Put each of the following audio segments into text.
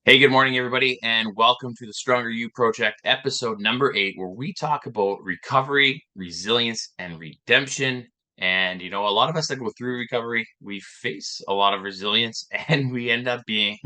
Hey, good morning, everybody, and welcome to the Stronger You Project, episode number 8, where we talk about recovery, resilience, and redemption. And, a lot of us that go through recovery, we face a lot of resilience and we end up being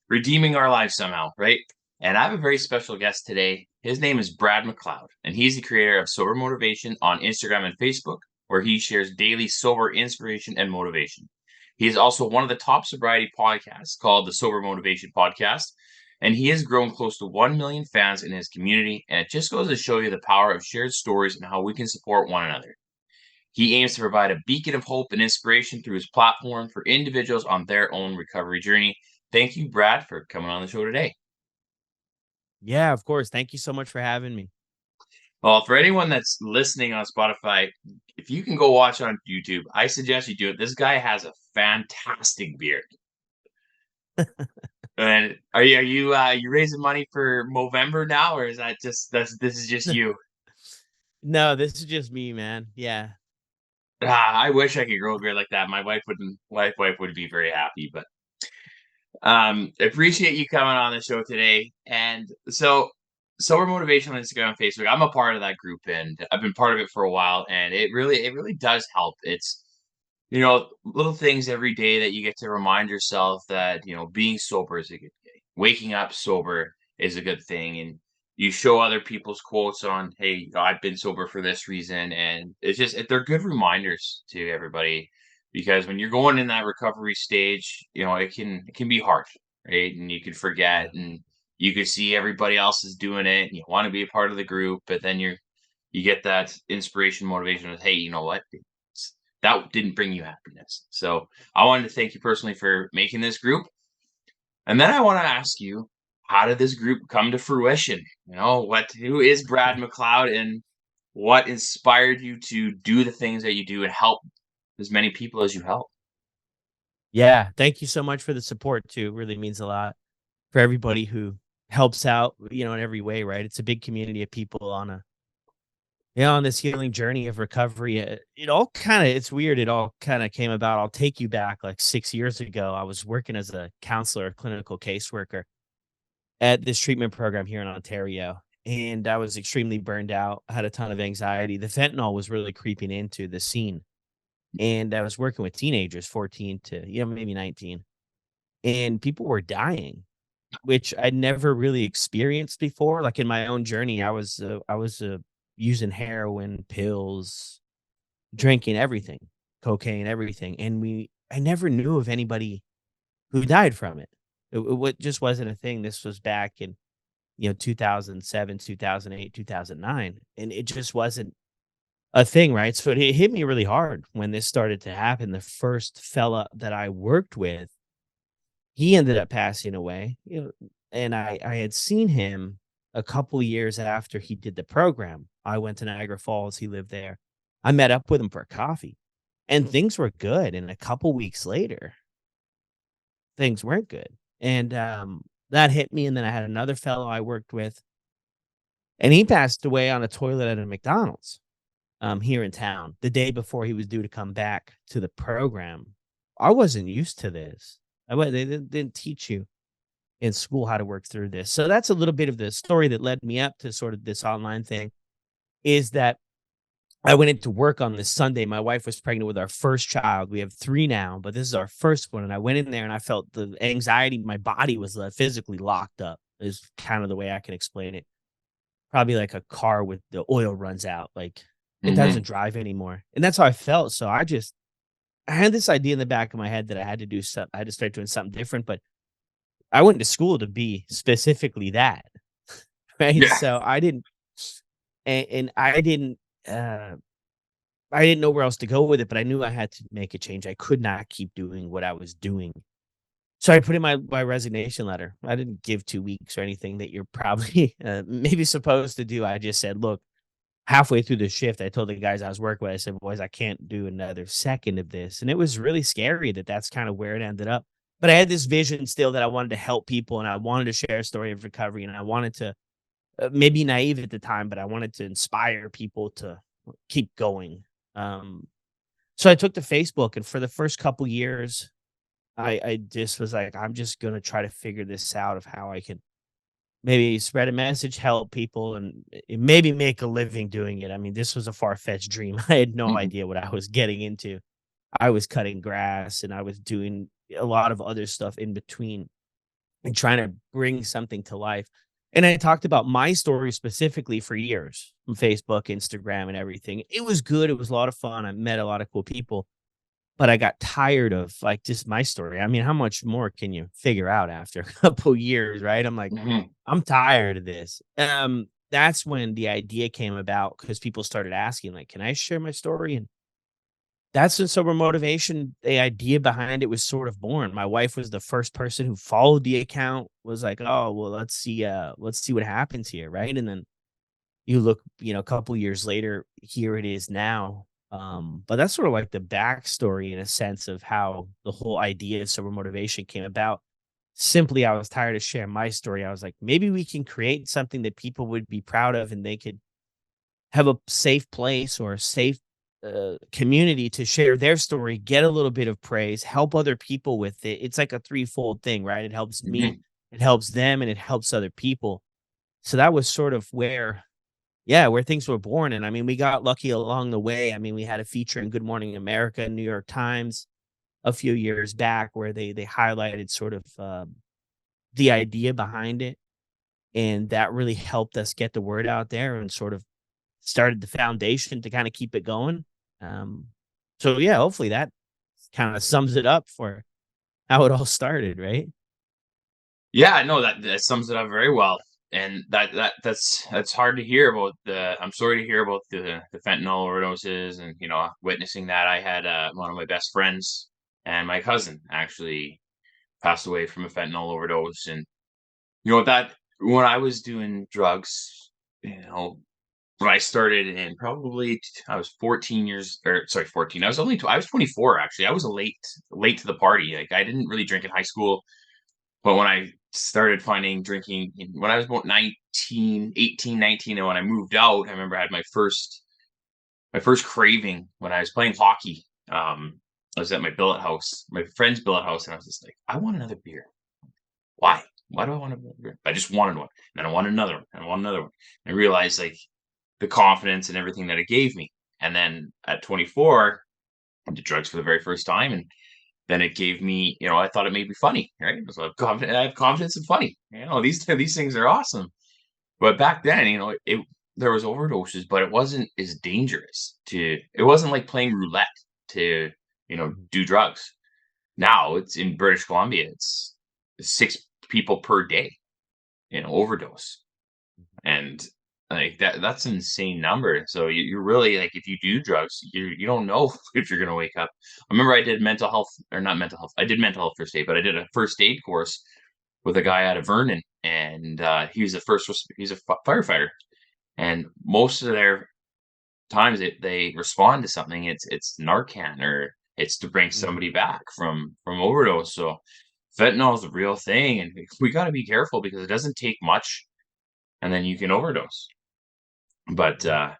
redeeming our lives somehow, right? And I have a very special guest today. His name is Brad McLeod, and he's the creator of Sober Motivation on Instagram and Facebook, where he shares daily sober inspiration and motivation. He is also one of the top sobriety podcasts called the Sober Motivation Podcast, and he has grown close to 1 million fans in his community. And it just goes to show you the power of shared stories and how we can support one another. He aims to provide a beacon of hope and inspiration through his platform for individuals on their own recovery journey. Thank you, Brad, for coming on the show today. Yeah, of course. Thank you so much for having me. Well, for anyone that's listening on Spotify, if you can go watch on YouTube, I suggest you do it. This guy has a fantastic beard. And are you raising money for Movember now, or is that just this is just you? No, this is just me, man. Yeah. I wish I could grow a beard like that. My wife wouldn't. Wife would be very happy, but appreciate you coming on the show today. And so, Sober Motivation on Instagram and Facebook. I'm a part of that group, and I've been part of it for a while. And it really does help. It's little things every day that you get to remind yourself that being sober is a good thing. Waking up sober is a good thing, and you show other people's quotes on, hey, I've been sober for this reason, and they're good reminders to everybody because when you're going in that recovery stage, it can be hard, right? And you can forget, Yeah. and you can see everybody else is doing it, and you want to be a part of the group, but then you get that inspiration, motivation of, hey, you know what? That didn't bring you happiness. So I wanted to thank you personally for making this group. And then I want to ask you, how did this group come to fruition? Who is Brad McLeod and what inspired you to do the things that you do and help as many people as you help? Yeah. Thank you so much for the support too. It really means a lot for everybody who helps out, in every way, right? It's a big community of people on this healing journey of recovery. It's weird. It all kind of came about. I'll take you back like 6 years ago. I was working as a counselor, clinical caseworker at this treatment program here in Ontario. And I was extremely burned out. I had a ton of anxiety. The fentanyl was really creeping into the scene. And I was working with teenagers, 14 to, maybe 19, and people were dying, which I'd never really experienced before. Like in my own journey, I was using heroin, pills, drinking everything, cocaine, everything. And I never knew of anybody who died from it. It just wasn't a thing. This was back in, 2007, 2008, 2009. And it just wasn't a thing, right? So it hit me really hard when this started to happen. The first fella that I worked with, he ended up passing away, and I had seen him a couple years after he did the program. I went to Niagara Falls, he lived there. I met up with him for coffee, and things were good, and a couple weeks later, things weren't good, and, that hit me, and then I had another fellow I worked with, and he passed away on a toilet at a McDonald's, here in town, the day before he was due to come back to the program. I wasn't used to this. They didn't teach you in school how to work through this. So that's a little bit of the story that led me up to sort of this online thing, is that I went into work on this Sunday. My wife was pregnant with our first child. We have 3 now, but this is our first one. And I went in there and I felt the anxiety. My body was physically locked up, is kind of the way I can explain it. Probably like a car with the oil runs out. Like it Hmm. doesn't drive anymore. And that's how I felt. So I had this idea in the back of my head that I had to do something. I had to start doing something different. But I went to school to be specifically that. Right? Yeah. So I didn't and uh I didn't know where else to go with it, but I knew I had to make a change. I could not keep doing what I was doing. So I put in my resignation letter. I didn't give 2 weeks or anything that you're probably maybe supposed to do. I just said, "Look, halfway through the shift, I told the guys I was working with, I said, "Boys, I can't do another second of this." And it was really scary that that's kind of where it ended up. But I had this vision still that I wanted to help people and I wanted to share a story of recovery and I wanted to, maybe naive at the time, but I wanted to inspire people to keep going. Um, so I took to Facebook, and for the first couple years, I just was like, I'm just gonna try to figure this out of how I can maybe spread a message, help people, and maybe make a living doing it. I mean, this was a far-fetched dream. I had no Mhm. idea what I was getting into. I was cutting grass and I was doing a lot of other stuff in between and trying to bring something to life. And I talked about my story specifically for years on Facebook, Instagram, and everything. It was good. It was a lot of fun. I met a lot of cool people, but I got tired of like just my story. I mean, how much more can you figure out after a couple years, right? I'm like, Mhm. I'm tired of this. That's when the idea came about because people started asking, like, can I share my story? And that's when sober motivation, the idea behind it was sort of born. My wife was the first person who followed the account, was like, oh, well, let's see what happens here. Right. And then you look, a couple years later, here it is now. But that's sort of like the backstory in a sense of how the whole idea of sober motivation came about. Simply, I was tired of sharing my story. I was like, maybe we can create something that people would be proud of and they could have a safe place or a safe community to share their story, get a little bit of praise, help other people with it. It's like a threefold thing, right? It helps me, Mhm. it helps them, and it helps other people. So that was sort of where, yeah, where things were born. And I mean, we got lucky along the way. I mean, we had a feature in Good Morning America, New York Times, a few years back where they highlighted sort of the idea behind it, and that really helped us get the word out there and sort of started the foundation to kinda keep it going. Um, so yeah, hopefully that kinda sums it up for how it all started, right? Yeah, no, that sums it up very well, and that's hard to hear about the I'm sorry to hear about the fentanyl overdoses and, witnessing that. I had, one of my best friends and my cousin actually passed away from a fentanyl overdose, and, that when I was doing drugs, you know, when I started in probably I was 14 years or sorry, 14. I was 24 actually. I was a late to the party. Like, I didn't really drink in high school. But when I started finding drinking when I was about 19, 18, 19, and when I moved out, I remember I had my first craving when I was playing hockey. I was at my billet house, my friend's billet house, and I was just like, "I want another beer. Why? Why do I want another beer?" I just wanted one, and then I wanted another one, and I wanted another one. I realized, like, the confidence and everything that it gave me. And then at 24, I did drugs for the very first time, and then it gave me, I thought it made me funny, right? So I have confidence and funny. These things are awesome. But back then, there was overdoses, but it wasn't as dangerous to. It wasn't like playing roulette to, Mhm. do drugs. Now it's in British Columbia. It's 6 people per day, overdose. And, like, that's an insane number. So you're really like, if you do drugs, you don't know if you're gonna wake up. I remember I did mental health or not mental health. I did mental health first aid, but I did a first aid course with a guy out of Vernon, and, he's a firefighter, and most of their times they respond to something, it's Narcan or it's to bring Mhm. somebody back from overdose. So fentanyl is a real thing, and we gotta be careful because it doesn't take much, and then you can overdose. But, Yeah.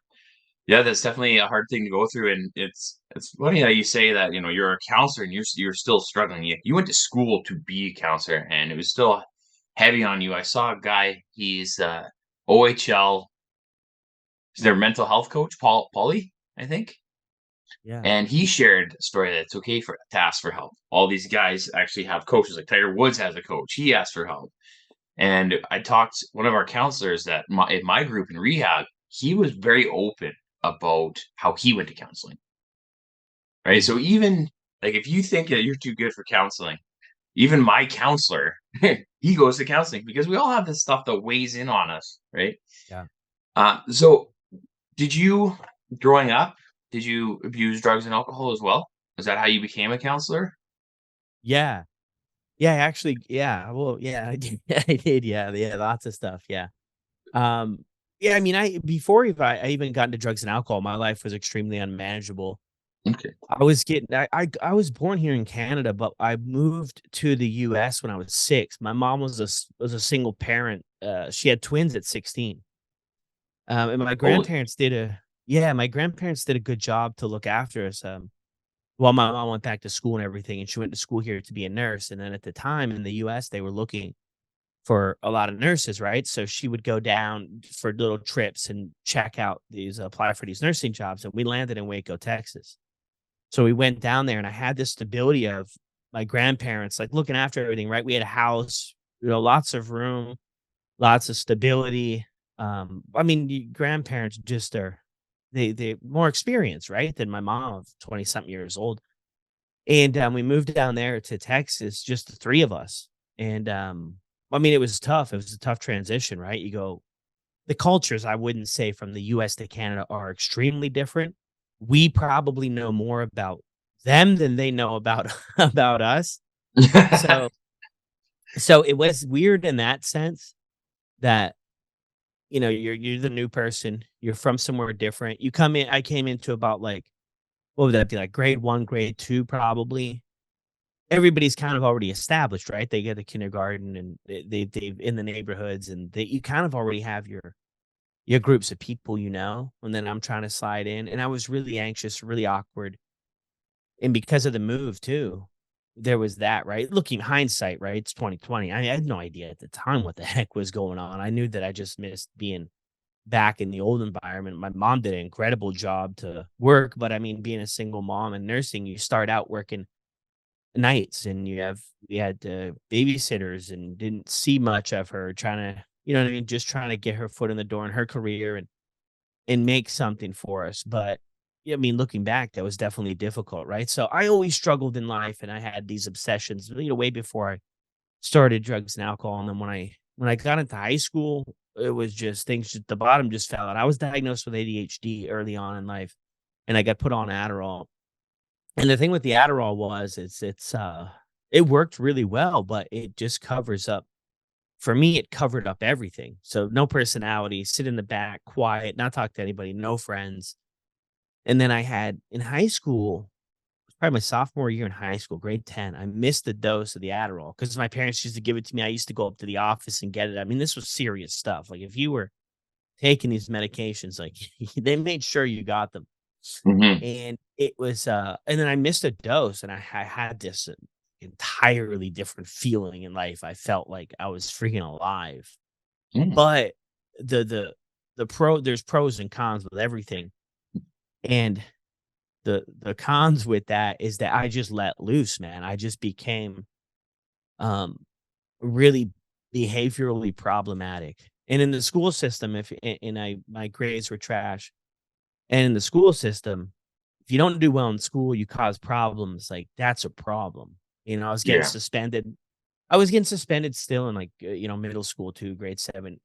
yeah, that's definitely a hard thing to go through, and it's funny how you say that, you're a counselor and you're still struggling. You went to school to be a counselor, and it was still heavy on you. I saw a guy, he's, OHL, he's their mental health coach, Paulie, I think, Yeah. and he shared a story that it's okay to ask for help. All these guys actually have coaches, like Tiger Woods has a coach, he asked for help. And I talked one of our counselors that in my group in rehab, he was very open about how he went to counseling, right? So Mhm. even like if you think that you're too good for counseling, even my counselor, he goes to counseling because we all have this stuff that weighs in on us, right? Yeah. So did you growing up, did you abuse drugs and alcohol as well? Is that how you became a counselor? Yeah. Yeah, actually, yeah, well, yeah, I did, I did, yeah, yeah, lots of stuff, yeah. Um, yeah, I mean, I even got into drugs and alcohol, my life was extremely unmanageable. Okay. I was born here in Canada, but I moved to the US when I was 6. My mom was a single parent, she had twins at 16. And my Holy. grandparents did a yeah, my grandparents did a good job to look after us. Well, my mom went back to school and everything, and she went to school here to be a nurse, and then at the time in the US, they were looking for a lot of nurses, right? So she would go down for little trips and check out these apply for these nursing jobs, and we landed in Waco, Texas. So we went down there, and I had this stability of my grandparents, like, looking after everything, right? We had a house, lots of room, lots of stability. I mean, grandparents just are they more experienced, right, than my mom of 20 something years old. And we moved down there to Texas, just the three of us. And I mean, it was tough. It was a tough transition, right? You go, the cultures, I wouldn't say from the US to Canada are extremely different. We probably know more about them than they know about about us. So it was weird in that sense that you're the new person, you're from somewhere different. You come in I came into about like what would that be like grade 1, grade 2 probably. Everybody's kind of already established, right? They get to kindergarten and they've in the neighborhoods and you kind of already have your groups of people, and then I'm trying to slide in, and I was really anxious, really awkward, and because of the move too, there was that, right? Looking hindsight, right? It's 2020. I had no idea at the time what the heck was going on. I knew that I just missed being back in the old environment. My mom did an incredible job to work, but I mean, being a single mom and nursing, you start out working nights and we had babysitters and didn't see much of her trying to, you know what I mean? Just trying to get her foot in the door in her career and make something for us. But yeah, I mean, looking back, that was definitely difficult, right? So I always struggled in life and I had these obsessions, way before I started drugs and alcohol. And then when I got into high school, it was just things the bottom just fell out. I was diagnosed with ADHD early on in life and I got put on Adderall. And the thing with the Adderall was it worked really well, but it just covers up for me, it covered up everything. So no personality, sit in the back, quiet, not talk to anybody, no friends. And then I had in high school, probably my sophomore year in high school, grade 10, I missed the dose of the Adderall because my parents used to give it to me. I used to go up to the office and get it. I mean, this was serious stuff. Like if you were taking these medications, like they made sure you got them. Mhm. And it was and then I missed a dose and I had this entirely different feeling in life. I felt like I was freaking alive. Mm. But there's pros and cons with everything. And the cons with that is that I just let loose, man. I just became um really behaviorally problematic. And in the school system, if and I my grades were trash. And in the school system, if you don't do well in school, you cause problems. Like that's a problem. I was getting Yeah. suspended. I was getting suspended still in like middle school too, grade 7,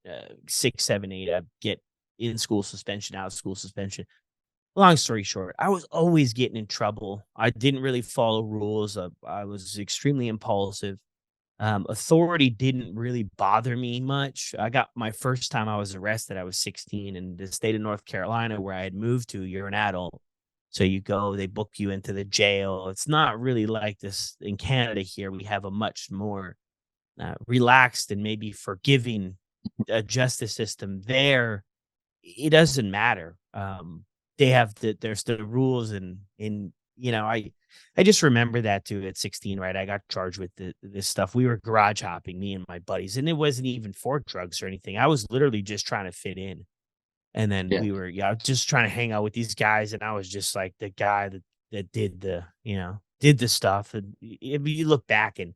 6, 7, 8. I get in school suspension, out of school suspension. Long story short, I was always getting in trouble. I didn't really follow rules. I was extremely impulsive. Authority didn't really bother me much. I got my first time I was arrested, I was 16 in the state of North Carolina where I had moved to. You're an adult. So you go, they book you into the jail. It's not really like this in Canada here. We have a much more relaxed and maybe forgiving justice system. There, it doesn't matter. They have there's the rules and I just remember that too at 16, right? I got charged with this stuff. We were garage hopping, me and my buddies, and it wasn't even for drugs or anything. I was literally just trying to fit in. And then Yeah. we were, just trying to hang out with these guys, and I was just like the guy that did did the stuff. And you look back and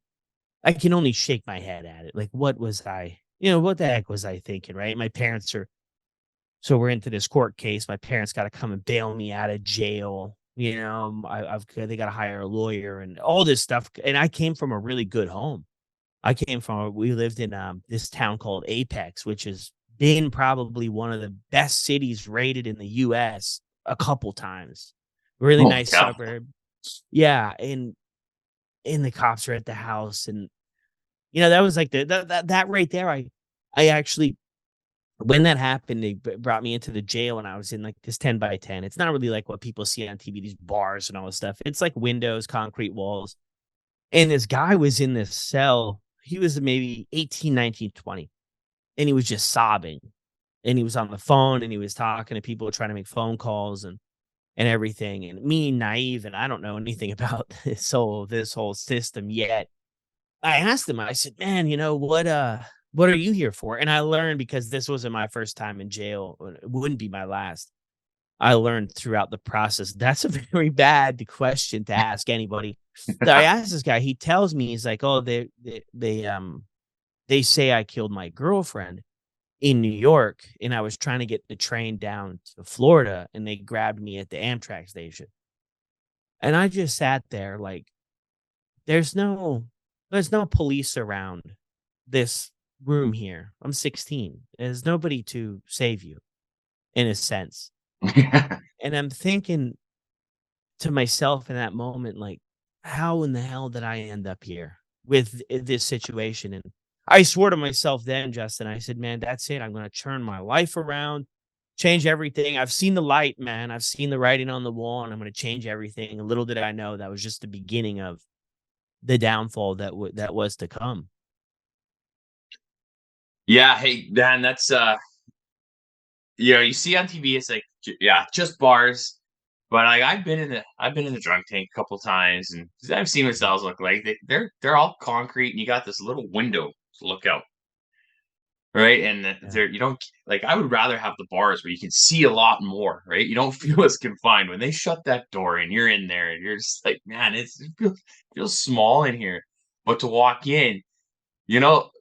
I can only shake my head at it. Like, what was what the heck was I thinking, right? My parents are so we're into this court case. My parents got to come and bail me out of jail. They got to hire a lawyer and all this stuff. And I came from a really good home. We lived in this town called Apex, which has been probably one of the best cities rated in the US a couple times. Really Holy nice cow. suburb. Yeah. And the cops are at the house. And, that was like that right there. I actually when that happened, they brought me into the jail and I was in like this 10 by 10. It's not really like what people see on TV, these bars and all this stuff. It's like windows, concrete walls. And this guy was in this cell. He was maybe 18, 19, 20, and he was just sobbing. And he was on the phone and he was talking to people trying to make phone calls. and everything. And me, naive, and I don't know anything about this whole system yet. I asked him, I said, "Man, what are you here for?" And I learned, because this wasn't my first time in jail, it wouldn't be my last. I learned throughout the process that's a very bad question to ask anybody. So I asked this guy, he tells me, he's like, "Oh, they say I killed my girlfriend in New York, and I was trying to get the train down to Florida, and they grabbed me at the Amtrak station." And I just sat there like, there's no there's no police around this room here. I'm 16. There's nobody to save you, in a sense. And I'm thinking to myself in that moment, like, how in the hell did I end up here with this situation? And I swore to myself then, Justin, I said, "Man, that's it. I'm going to turn my life around, change everything. I've seen the light, man. I've seen the writing on the wall, and I'm going to change everything." And little did I know that was just the beginning of the downfall that was to come. Yeah, hey, Dan, that's you see on TV, it's like, yeah, just bars. But I've been in the drunk tank a couple times, and I've seen what Mhm. cells look like. They're all concrete, and you got this little window to look out, right? And Yeah. there you don't like. I would rather have the bars where you can see a lot more, right? You don't feel as confined when they shut that door and you're in there, and you're just like, man, it feels small in here. But to walk in,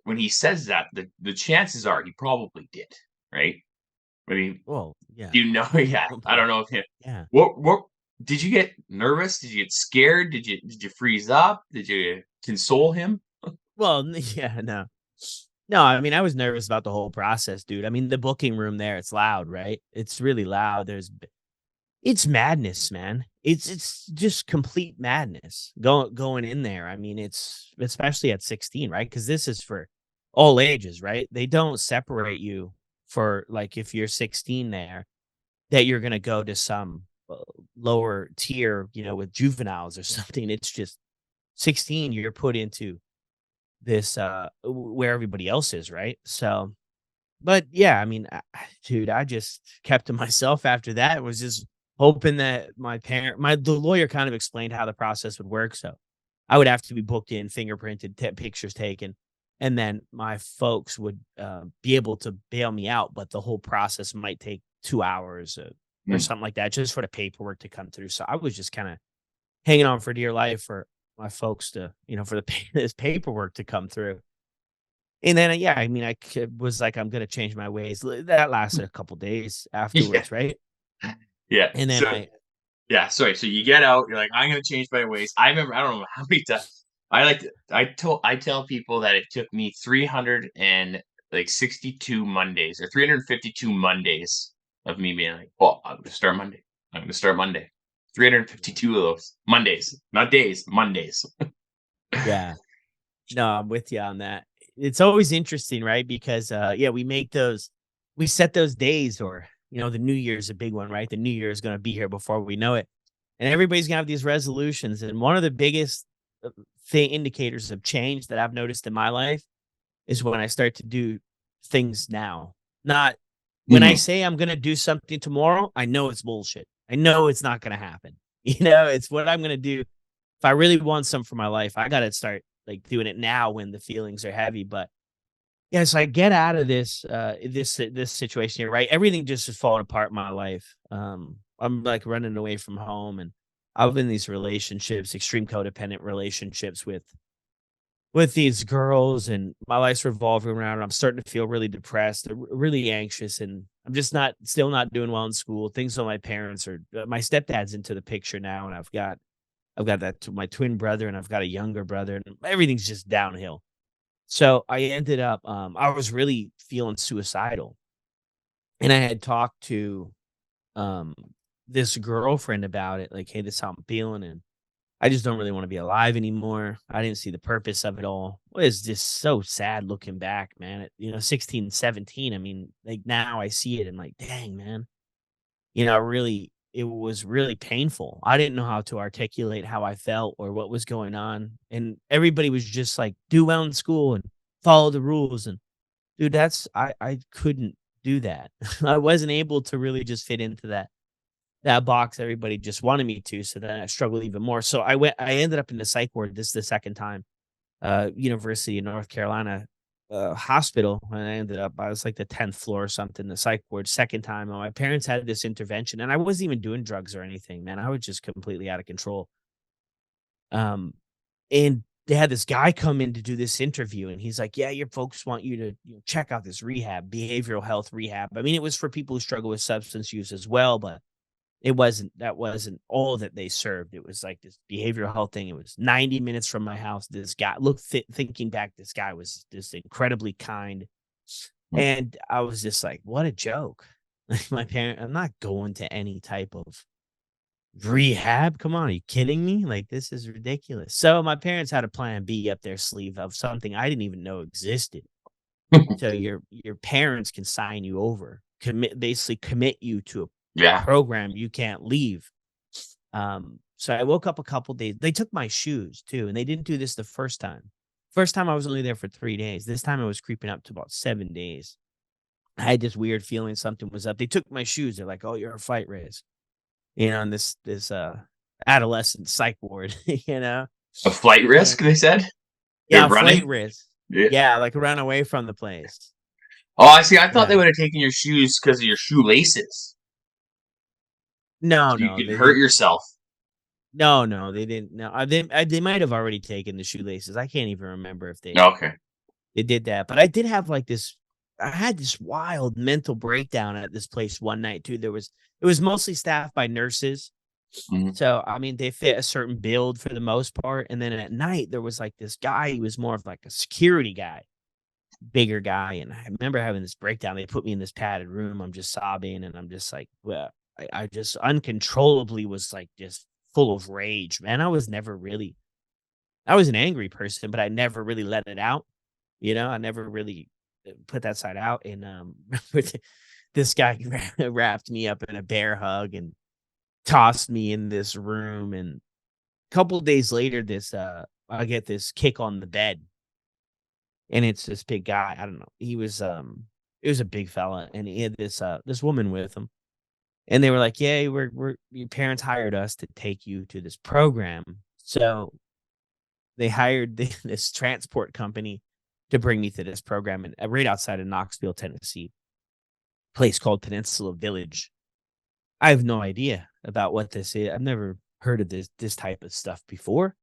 when he says that, the chances are he probably did, right? I mean, Well, yeah, yeah, I probably. don't know if him. Yeah. What did you get nervous? Did you get scared? Did you freeze up? Did you console him? Well, yeah, no. No, I mean, I was nervous about the whole process, dude. I mean, the booking room there, it's loud, right? It's really loud. It's madness, man. It's just complete madness going in there. I mean, it's especially at 16, right? Because this is for all ages, right? They don't separate you for, like, if you're 16 there, that you're gonna go to some lower tier, with juveniles or something. It's just 16, you're put into this where everybody else is, right? So, but yeah, I mean, dude, I just kept to myself after that. Was just hoping that the lawyer kind of explained how the process would work. So I would have to be booked in, fingerprinted, pictures taken, and then my folks would be able to bail me out. But the whole process might take 2 hours or Mm, something like that, just for the paperwork to come through. So I was just kind of hanging on for dear life for my folks to, for this paperwork to come through. And then, yeah, I mean, was like, I'm gonna change my ways. That lasted a couple days yeah, afterwards, right? yeah. And then So yeah, sorry. So you get out, you're like, I'm gonna change my ways. I remember, I don't know how many times I tell people that it took me 362 Mondays or 352 Mondays of me being like, "Oh, I'm gonna start Monday. I'm gonna start Monday." Yeah. 352 of those Mondays, not days, Mondays. Yeah. No, I'm with you on that. It's always interesting, right? Because yeah, we set those days, or the New Year's a big one, right? The New Year is gonna be here before we know it. And everybody's gonna have these resolutions. And one of the biggest thing indicators of change that I've noticed in my life is when I start to do things now. Not when I Mhm. say I'm gonna do something tomorrow, I know it's bullshit. I know it's not gonna happen. It's what I'm gonna do. If I really want something for my life, I gotta start, like, doing it now when the feelings are heavy. But yeah, so I get out of this situation here, right? Everything just is falling apart in my life. I'm like running away from home, and I've been in these relationships, extreme codependent relationships with these girls, and my life's revolving around, and I'm starting to feel really depressed, really anxious, and I'm just still not doing well in school. Things on my parents are my stepdad's into the picture now, and I've got my twin brother, and I've got a younger brother, and everything's just downhill. So I ended up, I was really feeling suicidal, and I had talked to um this girlfriend about it, like, "Hey, this is how I'm feeling, and I just don't really want to be alive anymore. I didn't see the purpose of it all." Well, it's just so sad looking back, man. 16, 17. I mean, like, now I see it and, like, dang, man. Really, it was really painful. I didn't know how to articulate how I felt or what was going on. And everybody was just like, "Do well in school and follow the rules." And dude, I couldn't do that. I wasn't able to really just fit into that that box everybody just wanted me to. So then I struggled even more. So I ended up in the psych ward. This is the second time, University of North Carolina hospital. And I was like the 10th floor or something, the psych ward, second time. And my parents had this intervention and I wasn't even doing drugs or anything, man. I was just completely out of control. Um, and they had this guy come in to do this interview and he's like, yeah, your folks want you to check out this rehab, behavioral health rehab. I mean, it was for people who struggle with substance use as well, but that wasn't all that they served. It was like this behavioral health thing. It was 90 minutes from my house. This guy, thinking back, this guy was just incredibly kind. And I was just like, what a joke. Like I'm not going to any type of rehab. Come on, are you kidding me? Like, this is ridiculous. So my parents had a plan B up their sleeve of something I didn't even know existed. So your parents can sign you over, basically commit you to a Yeah. program you can't leave. So I woke up a couple days. They took my shoes too, and they didn't do this the first time. First time I was only there for 3 days. This time I was creeping up to about 7 days. I had this weird feeling something was up. They took my shoes. They're like, "Oh, you're a flight risk," in this adolescent psych ward, you know. A flight And risk, they said? They're yeah, flight running? risk. Yeah. Yeah, like run away from the place. Oh, I see. I thought they Yeah. would have taken your shoes because of your shoelaces. No, So you no, could they hurt didn't. yourself. No, no, they didn't. No, they might have already taken the shoelaces. I can't even remember if Okay. they did that, but I did have like this. I had this wild mental breakdown at this place one night too. It was mostly staffed by nurses, Mhm. so I mean they fit a certain build for the most part. And then at night there was like this guy. He was more of like a security guy, bigger guy. And I remember having this breakdown. They put me in this padded room. I'm just sobbing, and I'm just like, well, I just uncontrollably was like just full of rage, man. I was an angry person, but I never really let it out. I never really put that side out. And this guy wrapped me up in a bear hug and tossed me in this room. And a couple of days later, I get this kick on the bed, and it's this big guy. I don't know. He was a big fella, and he had this woman with him. And they were like, "Yeah, we're your parents hired us to take you to this program." So they hired this transport company to bring me to this program right outside of Knoxville, Tennessee, place called Peninsula Village. I have no idea about what this is. I've never heard of this type of stuff before.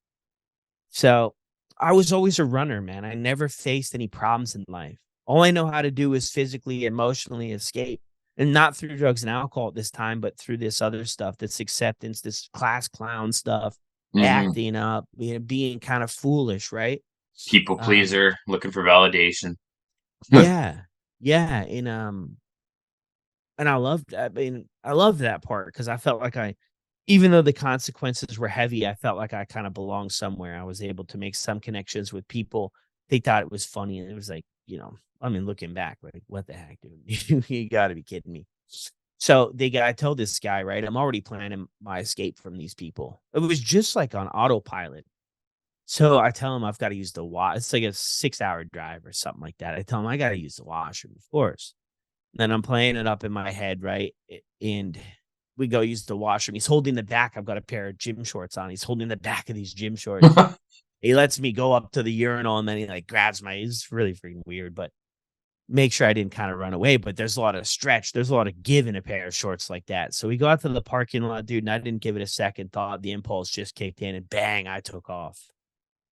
So I was always a runner, man. I never faced any problems in life. All I know how to do is physically, emotionally escape. And not through drugs and alcohol at this time, but through this other stuff, this acceptance, this class clown stuff, Mhm. acting up, being kind of foolish, right? People Um, pleaser, looking for validation. yeah, yeah, and I loved that part because I felt like even though the consequences were heavy, I felt like I kind of belonged somewhere. I was able to make some connections with people. They thought it was funny, and it was like, I mean, looking back, like, what the heck, dude? You got to be kidding me. So I told this guy, right? I'm already planning my escape from these people. It was just like on autopilot. So I tell him I've got to use the wash. It's like a 6-hour drive or something like that. I tell him I got to use the washroom, of course. Then I'm playing it up in my head, right? And we go use the washroom. He's holding the back. I've got a pair of gym shorts on. He's holding the back of these gym shorts. He lets me go up to the urinal, and then he like grabs my. It's really freaking weird, but make sure I didn't kind of run away. But there's a lot of stretch. There's a lot of give in a pair of shorts like that. So we go out to the parking lot, dude, and I didn't give it a second thought. The impulse just kicked in, and bang, I took off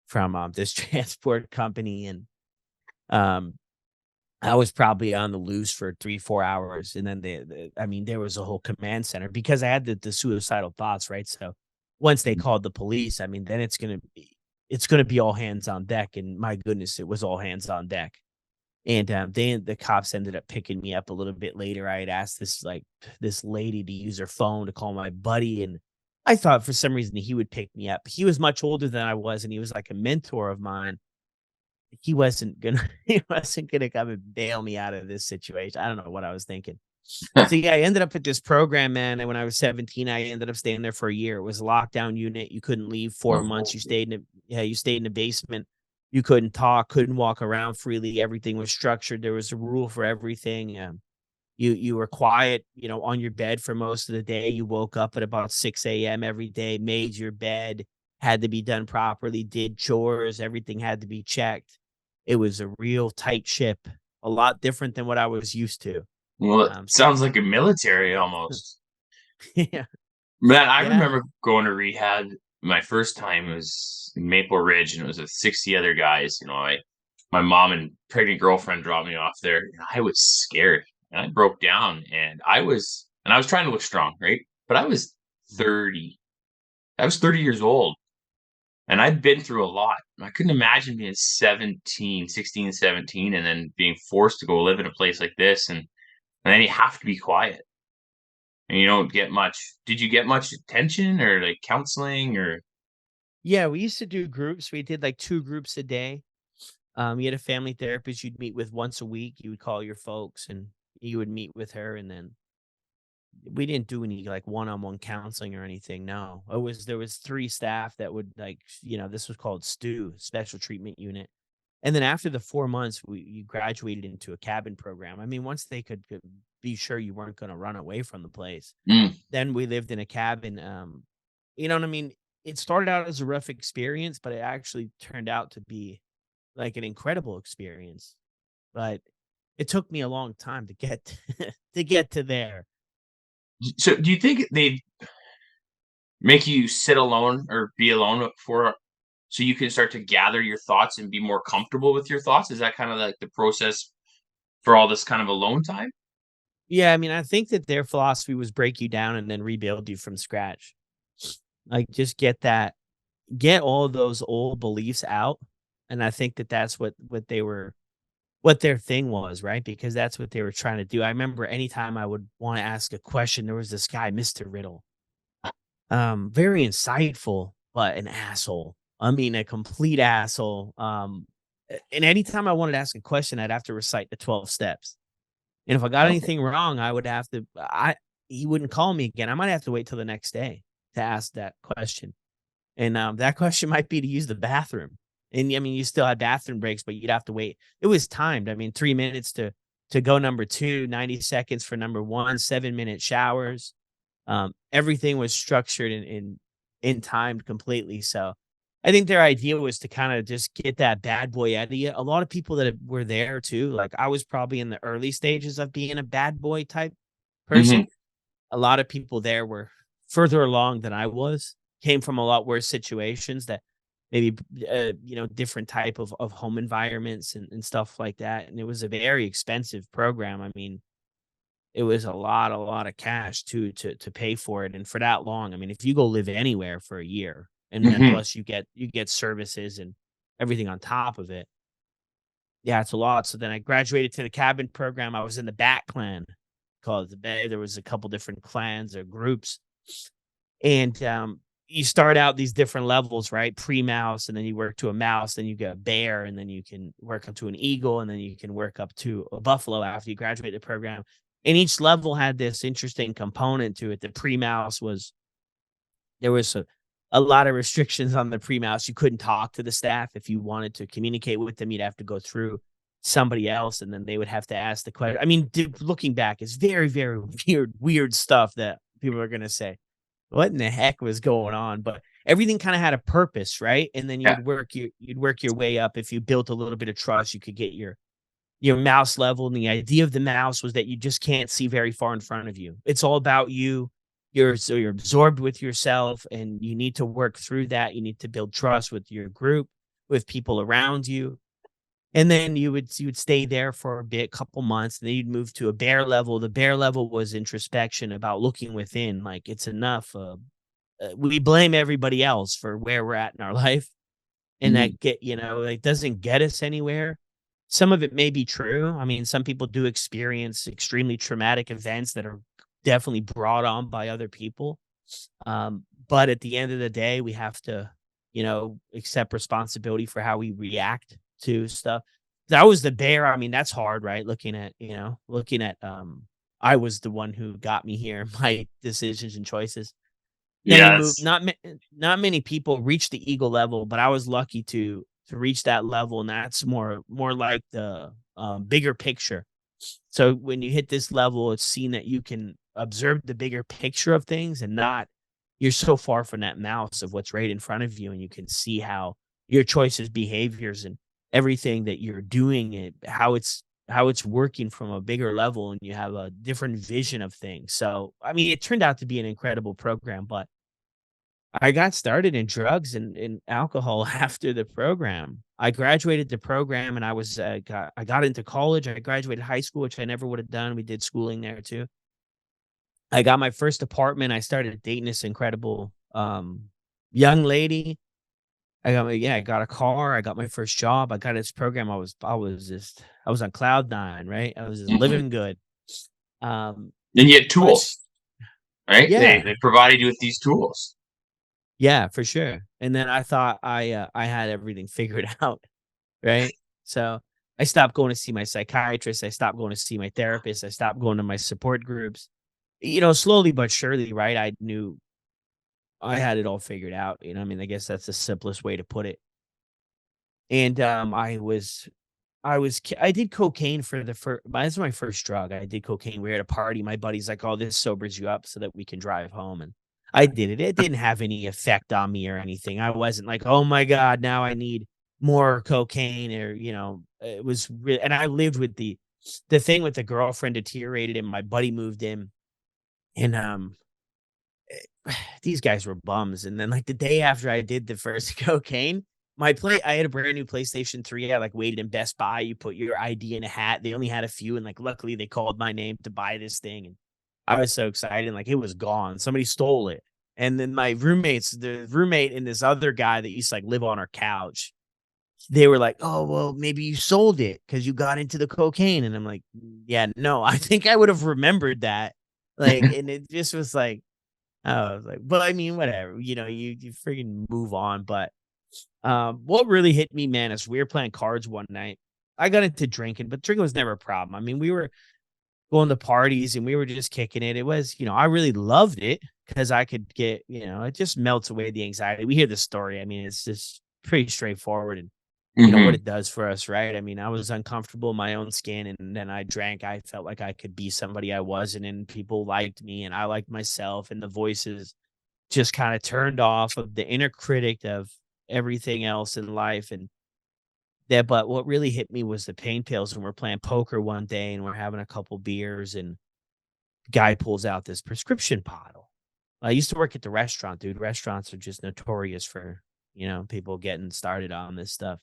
from this transport company. And um I was probably on the loose for 3-4 hours. And then I mean, there was a whole command center because I had the suicidal thoughts, right? So once they called the police, I mean, then it's gonna be all hands on deck. And my goodness, it was all hands on deck. And the cops ended up picking me up a little bit later. I had asked this lady to use her phone to call my buddy, and I thought for some reason he would pick me up. He was much older than I was, and he was like a mentor of mine. He wasn't gonna he wasn't gonna come and bail me out of this situation. I don't know what I was thinking. So yeah, I ended up at this program, man. And when I was 17, I ended up staying there for a year. It was a lockdown unit. You couldn't leave 4 months. You stayed in the basement. You couldn't talk, couldn't walk around freely. Everything was structured. There was a rule for everything. You were quiet, on your bed for most of the day. You woke up at about 6 a.m. every day, made your bed, had to be done properly, did chores, everything had to be checked. It was a real tight ship, a lot different than what I was used to. Well, it So sounds like a military almost. yeah, Man, I yeah. remember going to rehab. My first time was in Maple Ridge, and it was with 60 other guys. My mom and pregnant girlfriend dropped me off there, and I was scared, and I broke down, and I was trying to look strong, right? But I was 30. I was 30 years old, and I'd been through a lot. I couldn't imagine being 17, 16, 17, and then being forced to go live in a place like this, and then you have to be quiet. And you don't get much. Did you get much attention or, like, counseling or Yeah, we used to do groups. We did like 2 groups a day. You had a family therapist you'd meet with once a week. You would call your folks and you would meet with her, and then we didn't do any like one-on-one counseling or anything. No. There was 3 staff that would like, this was called STU, Special Treatment Unit. And then after the 4 months, you graduated into a cabin program. I mean, once they could be sure you weren't going to run away from the place, Mm, then we lived in a cabin. You know what I mean? It started out as a rough experience, but it actually turned out to be like an incredible experience. But it took me a long time to get to get to there. so do you think they make you sit alone or be alone for so you can start to gather your thoughts and be more comfortable with your thoughts? Is that kinda like the process for all this kind of alone time? Yeah, I mean, I think that their philosophy was break you down and then rebuild you from scratch. Like just get all those old beliefs out. And I think that that's what their thing was, right? Because that's what they were trying to do. I remember anytime I would want to ask a question, there was this guy, Mr. Riddle. Very insightful, but an asshole. I mean, a complete asshole. And anytime I wanted to ask a question, I'd have to recite the 12 steps. And if I got Okay. anything wrong, I would have to he wouldn't call me again. I might have to wait till the next day to ask that question. And that question might be to use the bathroom. And I mean, you still had bathroom breaks, but you'd have to wait. It was timed. I mean, 3 minutes to go number 2, 90 seconds for number 1, 7-minute showers. Everything was structured in timed completely. So I think their idea was to kind of just get that bad boy out of you. A lot of people that were there too, like I was probably in the early stages of being a bad boy type Mhm. person. A lot of people there were further along than I was, came from a lot worse situations that maybe, different type of home environments and stuff like that. And it was a very expensive program. I mean, it was a lot of cash too to pay for it, and for that long, I mean, if you go live anywhere for a year, and then Mhm. plus you get services and everything on top of it, yeah, it's a lot. So then I graduated to the cabin program. I was in the Bat Clan, called the Bay. There was a couple different clans or groups, and you start out these different levels, right? Pre-mouse, and then you work to a mouse, then you get a bear, and then you can work up to an eagle, and then you can work up to a buffalo after you graduate the program. And each level had this interesting component to it. The pre-mouse was there was a lot of restrictions on the pre-mouse. You couldn't talk to the staff. If you wanted to communicate with them, you'd have to go through somebody else, and then they would have to ask the question. I mean, dude, looking back, it's very, very weird stuff that people are gonna say what in the heck was going on? But everything kind of had a purpose, right? And then Yeah. you'd work your way up. If you built a little bit of trust, you could get your mouse level. And the idea of the mouse was that you just can't see very far in front of you. It's all about you. You're absorbed with yourself, and you need to work through that. You need to build trust with your group, with people around you. And then you would stay there for a bit, couple months, and then you'd move to a bear level. The bear level was introspection, about looking within, like it's enough. We blame everybody else for where we're at in our life, and Mhm. that like doesn't get us anywhere. Some of it may be true. I mean, some people do experience extremely traumatic events that are definitely brought on by other people. But at the end of the day, we have to, accept responsibility for how we react to stuff. That was the bear. I mean, that's hard, right? Looking at I was the one who got me here, my decisions and choices. Then you move. Yes. Not many people reach the eagle level, but I was lucky to reach that level, and that's more like the bigger picture. So when you hit this level, it's seen that you can observe the bigger picture of things and not you're so far from that mouse of what's right in front of you, and you can see how your choices, behaviors, and everything that you're doing, how it's working from a bigger level, and you have a different vision of things. So, I mean, it turned out to be an incredible program, but I got started in drugs and alcohol after the program. I graduated the program and I got into college. I graduated high school, which I never would have done. We did schooling there too. I got my first apartment. I started dating this incredible young lady. I got a car. I got my first job. I got this program. I was on cloud nine, right? I was just Mhm. living good. Um, And you had but tools, right? yeah, They provided you with these tools. yeah, for sure. And then I thought I had everything figured out, right? So I stopped going to see my psychiatrist. I stopped going to see my therapist. I stopped going to my support groups. Slowly but surely, right? I knew I had it all figured out. I mean, I guess that's the simplest way to put it. And I did cocaine for the first. That's my first drug. I did cocaine. We were at a party. My buddy's like, "Oh, this sobers you up so that we can drive home." And I did it. It didn't have any effect on me or anything. I wasn't like, "Oh my god, now I need more cocaine," or it was real. And I lived with the thing with the girlfriend deteriorated, and my buddy moved in, and these guys were bums. And then like the day after I did the first cocaine, I had a brand new PlayStation 3. I like waited in Best Buy. You put your ID in a hat. They only had a few, and like luckily they called my name to buy this thing. And I was so excited. And, like it was gone. Somebody stole it. And then the roommate and this other guy that used to like live on our couch, they were like, "Oh, well, maybe you sold it because you got into the cocaine." And I'm like, "Yeah, no, I think I would have remembered that." Like, and it just was like, I was like, but I mean, whatever, you freaking move on. But what really hit me, man, is we were playing cards one night. I got into drinking, but drinking was never a problem. I mean, we were going to parties and we were just kicking it. It was, I really loved it because I could get, it just melts away the anxiety. We hear the story. I mean, it's just pretty straightforward. And what Hmm. it does for us, right? I mean, I was uncomfortable in my own skin, and then I drank. I felt like I could be somebody I wasn't, and people liked me, and I liked myself, and the voices just kind of turned off of the inner critic of everything else in life. And that, but what really hit me was the pain pills when we're playing poker one day and we're having a couple beers, and guy pulls out this prescription bottle. I used to work at the restaurant, dude. Restaurants are just notorious for, people getting started on this stuff.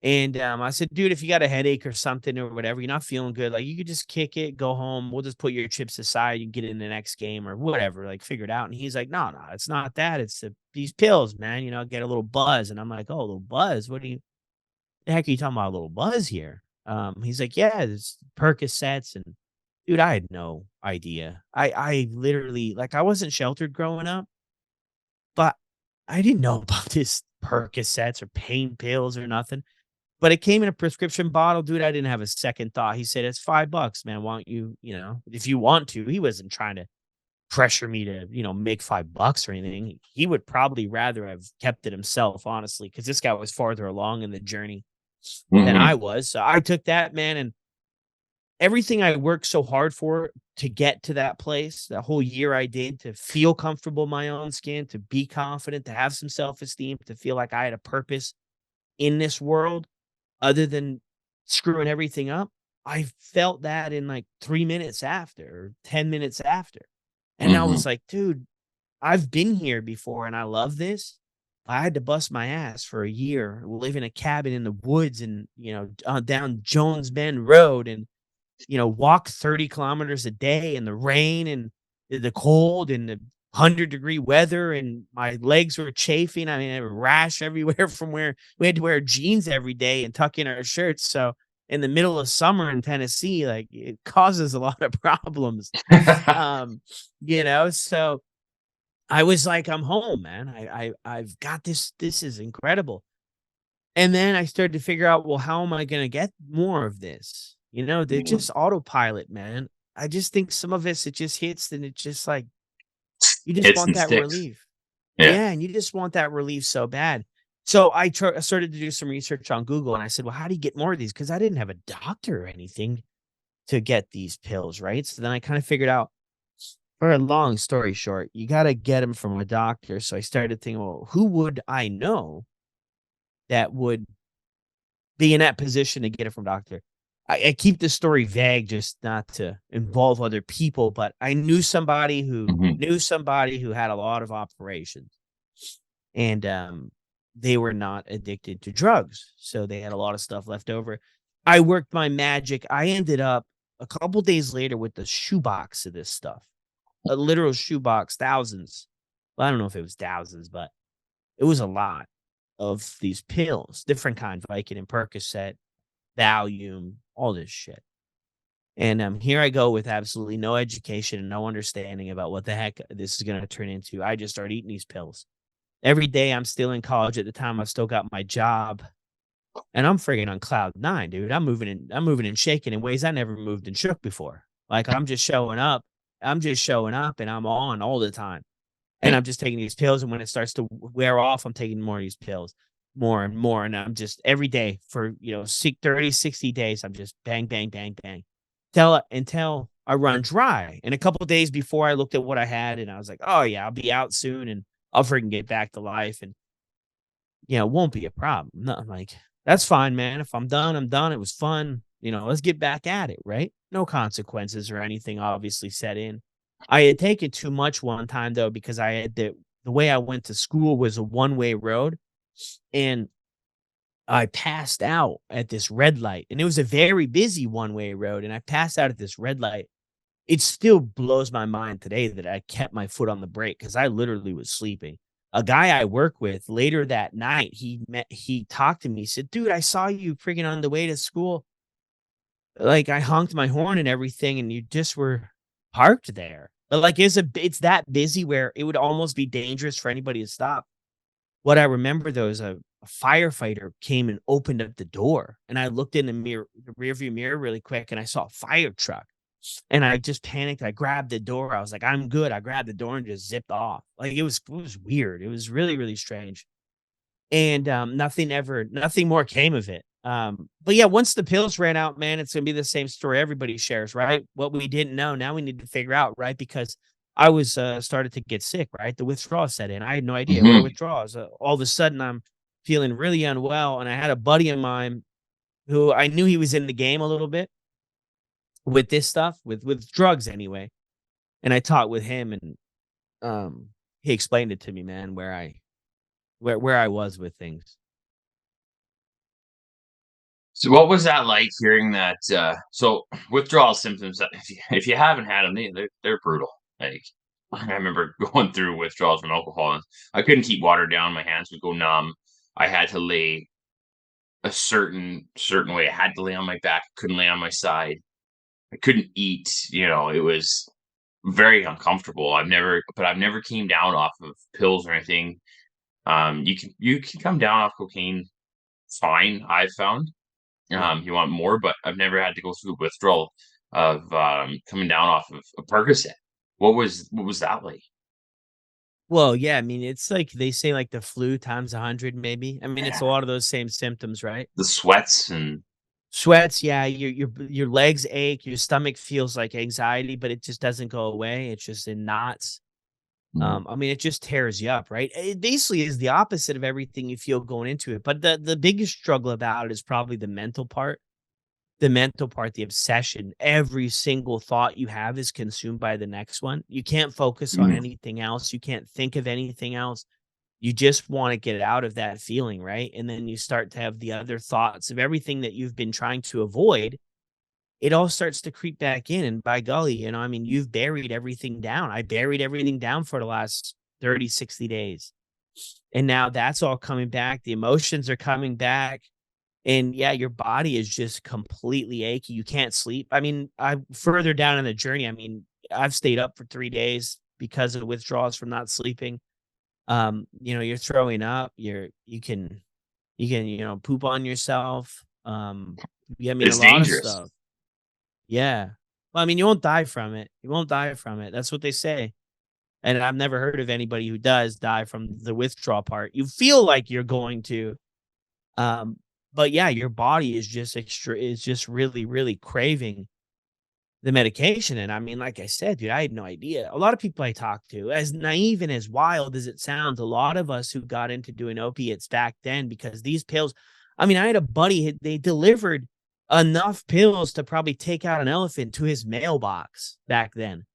And, I said, "Dude, if you got a headache or something or whatever, you're not feeling good, like, you could just kick it, go home. We'll just put your chips aside. You can get in the next game or whatever, like, figure it out." And he's like, "No, no, it's not that. It's these pills, man. Get a little buzz." And I'm like, "Oh, a little buzz? The heck are you talking about, a little buzz here?" He's like, "Yeah, it's Percocets." And dude, I had no idea. I literally, like, I wasn't sheltered growing up, but I didn't know about this Percocets or pain pills or nothing. But it came in a prescription bottle, dude. I didn't have a second thought. He said, "It's $5, man. Why don't you, if you want to." He wasn't trying to pressure me to, make $5 or anything. He would probably rather have kept it himself, honestly, because this guy was farther along in the journey than I Hmm. was. So I took that, man, and everything I worked so hard for to get to that place, that whole year I did to feel comfortable in my own skin, to be confident, to have some self-esteem, to feel like I had a purpose in this world other than screwing everything up. I felt that in like 3 minutes after, or 10 minutes after. And I was Hmm. like, "Dude, I've been here before and I love this." I had to bust my ass for a year, live in a cabin in the woods and, down Jones Bend Road, and, walk 30 kilometers a day in the rain and the cold and the 100-degree weather, and my legs were chafing. I mean, I had a rash everywhere from where we had to wear jeans every day and tuck in our shirts. So in the middle of summer in Tennessee, like it causes a lot of problems. Um, so I was like, "I'm home, man. I've got this. This is incredible." And then I started to figure out, well, how am I gonna get more of this? They're just autopilot, man. I just think some of it just hits, and it just like you just Hits want and that sticks. relief. Yeah. Yeah, and you just want that relief so bad. So I started to do some research on Google, and I said, "Well, how do you get more of these?" Because I didn't have a doctor or anything to get these pills, right? So then I kind of figured out, for a long story short, you got to get them from a doctor. So I started thinking, well, who would I know that would be in that position to get it from a doctor? I keep the story vague just not to involve other people, but I Mhm. knew somebody who had a lot of operations, and they were not addicted to drugs. So they had a lot of stuff left over. I worked my magic. I ended up a couple days later with the shoebox of this stuff, a literal shoebox, thousands. Well, I don't know if it was thousands, but it was a lot of these pills, different kinds, Vicodin, Percocet, Valium, all this shit. And here I go with absolutely no education and no understanding about what the heck this is going to turn into. I just start eating these pills. Every day I'm still in college at the time. I've still got my job, and I'm friggin' on cloud nine, dude. I'm moving and shaking in ways I never moved and shook before. Like I'm just showing up. I'm just showing up and I'm on all the time. And Right. I'm just taking these pills. And when it starts to wear off, I'm taking more of these pills, more and more. And I'm just every day for, 30, 60 days, I'm just bang, bang, bang, bang until I run dry. And a couple of days before, I looked at what I had and I was like, oh, yeah, I'll be out soon and I'll freaking get back to life. And, it won't be a problem. Nothing like, that's fine, man. If I'm done, I'm done. It was fun. Let's get back at it, right? No consequences or anything obviously set in. I had taken too much one time though, because I had the way I went to school was a one-way road, and I passed out at this red light, and it was a very busy one-way road, and I passed out at this red light. It still blows my mind today that I kept my foot on the brake because I literally was sleeping. A guy I work with later that night, he talked to me, he said, "Dude, I saw you freaking on the way to school. Like, I honked my horn and everything, and you just were parked there." But, like, it's that busy where it would almost be dangerous for anybody to stop. What I remember, though, is a firefighter came and opened up the door, and I looked in the rearview mirror really quick, and I saw a fire truck, and I just panicked. I grabbed the door. I was like, "I'm good." I grabbed the door and just zipped off. Like, it was weird. It was really, really strange. And, nothing more came of it. But yeah, once the pills ran out, man, it's gonna be the same story everybody shares, right? What we didn't know, now we need to figure out, right? Because I was, started to get sick, right? The withdrawal set in. I had no idea what a Mhm. withdrawal is. All of a sudden, I'm feeling really unwell, and I had a buddy of mine who I knew he was in the game a little bit with this stuff, with drugs anyway, and I talked with him, and, he explained it to me, man, where I was with things. So what was that like hearing that, so withdrawal symptoms, if you haven't had them, they're brutal. Like, I remember going through withdrawals from alcohol, and I couldn't keep water down, my hands would go numb. I had to lay a certain way. I had to lay on my back, couldn't lay on my side. I couldn't eat, it was very uncomfortable. I've never came down off of pills or anything. You can come down off cocaine fine, I've found. Yeah. You want more, but I've never had to go through withdrawal of, coming down off of a Percocet. What was that like? Well, yeah, I mean, it's like they say, like, the flu times 100 maybe. I mean, it's a Yeah, lot of those same symptoms, right? the sweats and Sweats, yeah, your legs ache, your stomach feels like anxiety, but it just doesn't go away. It's just in knots. mhm, I mean, it just tears you up, right? It basically is the opposite of everything you feel going into it. But the biggest struggle about it is probably the mental part. The mental part, the obsession. Every single thought you have is consumed by the next one. You can't focus on mhm, anything else. You can't think of anything else. You just wanna get out of that feeling, right? And then you start to have the other thoughts of everything that you've been trying to avoid. It all starts to creep back in, and by golly, I mean, you've buried everything down. I buried everything down for the last 30, 60 days, and now that's all coming back. The emotions are coming back, and yeah, your body is just completely achy. You can't sleep. I mean, I further down in the journey, I mean, I've stayed up for 3 days because of withdrawals from not sleeping. You're throwing up, you can, poop on yourself. Yeah, I mean, a it's lot of dangerous. stuff. Yeah. Well, I mean, you won't die from it. You won't die from it. That's what they say. And I've never heard of anybody who does die from the withdrawal part. You feel like you're going to, um, but yeah, your body is just really, really craving. the medication. And I mean, like I said, dude, I had no idea. A lot of people I talked to, as naive and as wild as it sounds, a lot of us who got into doing opiates back then, because these pills, I mean, I had a buddy, they delivered enough pills to probably take out an elephant to his mailbox back then,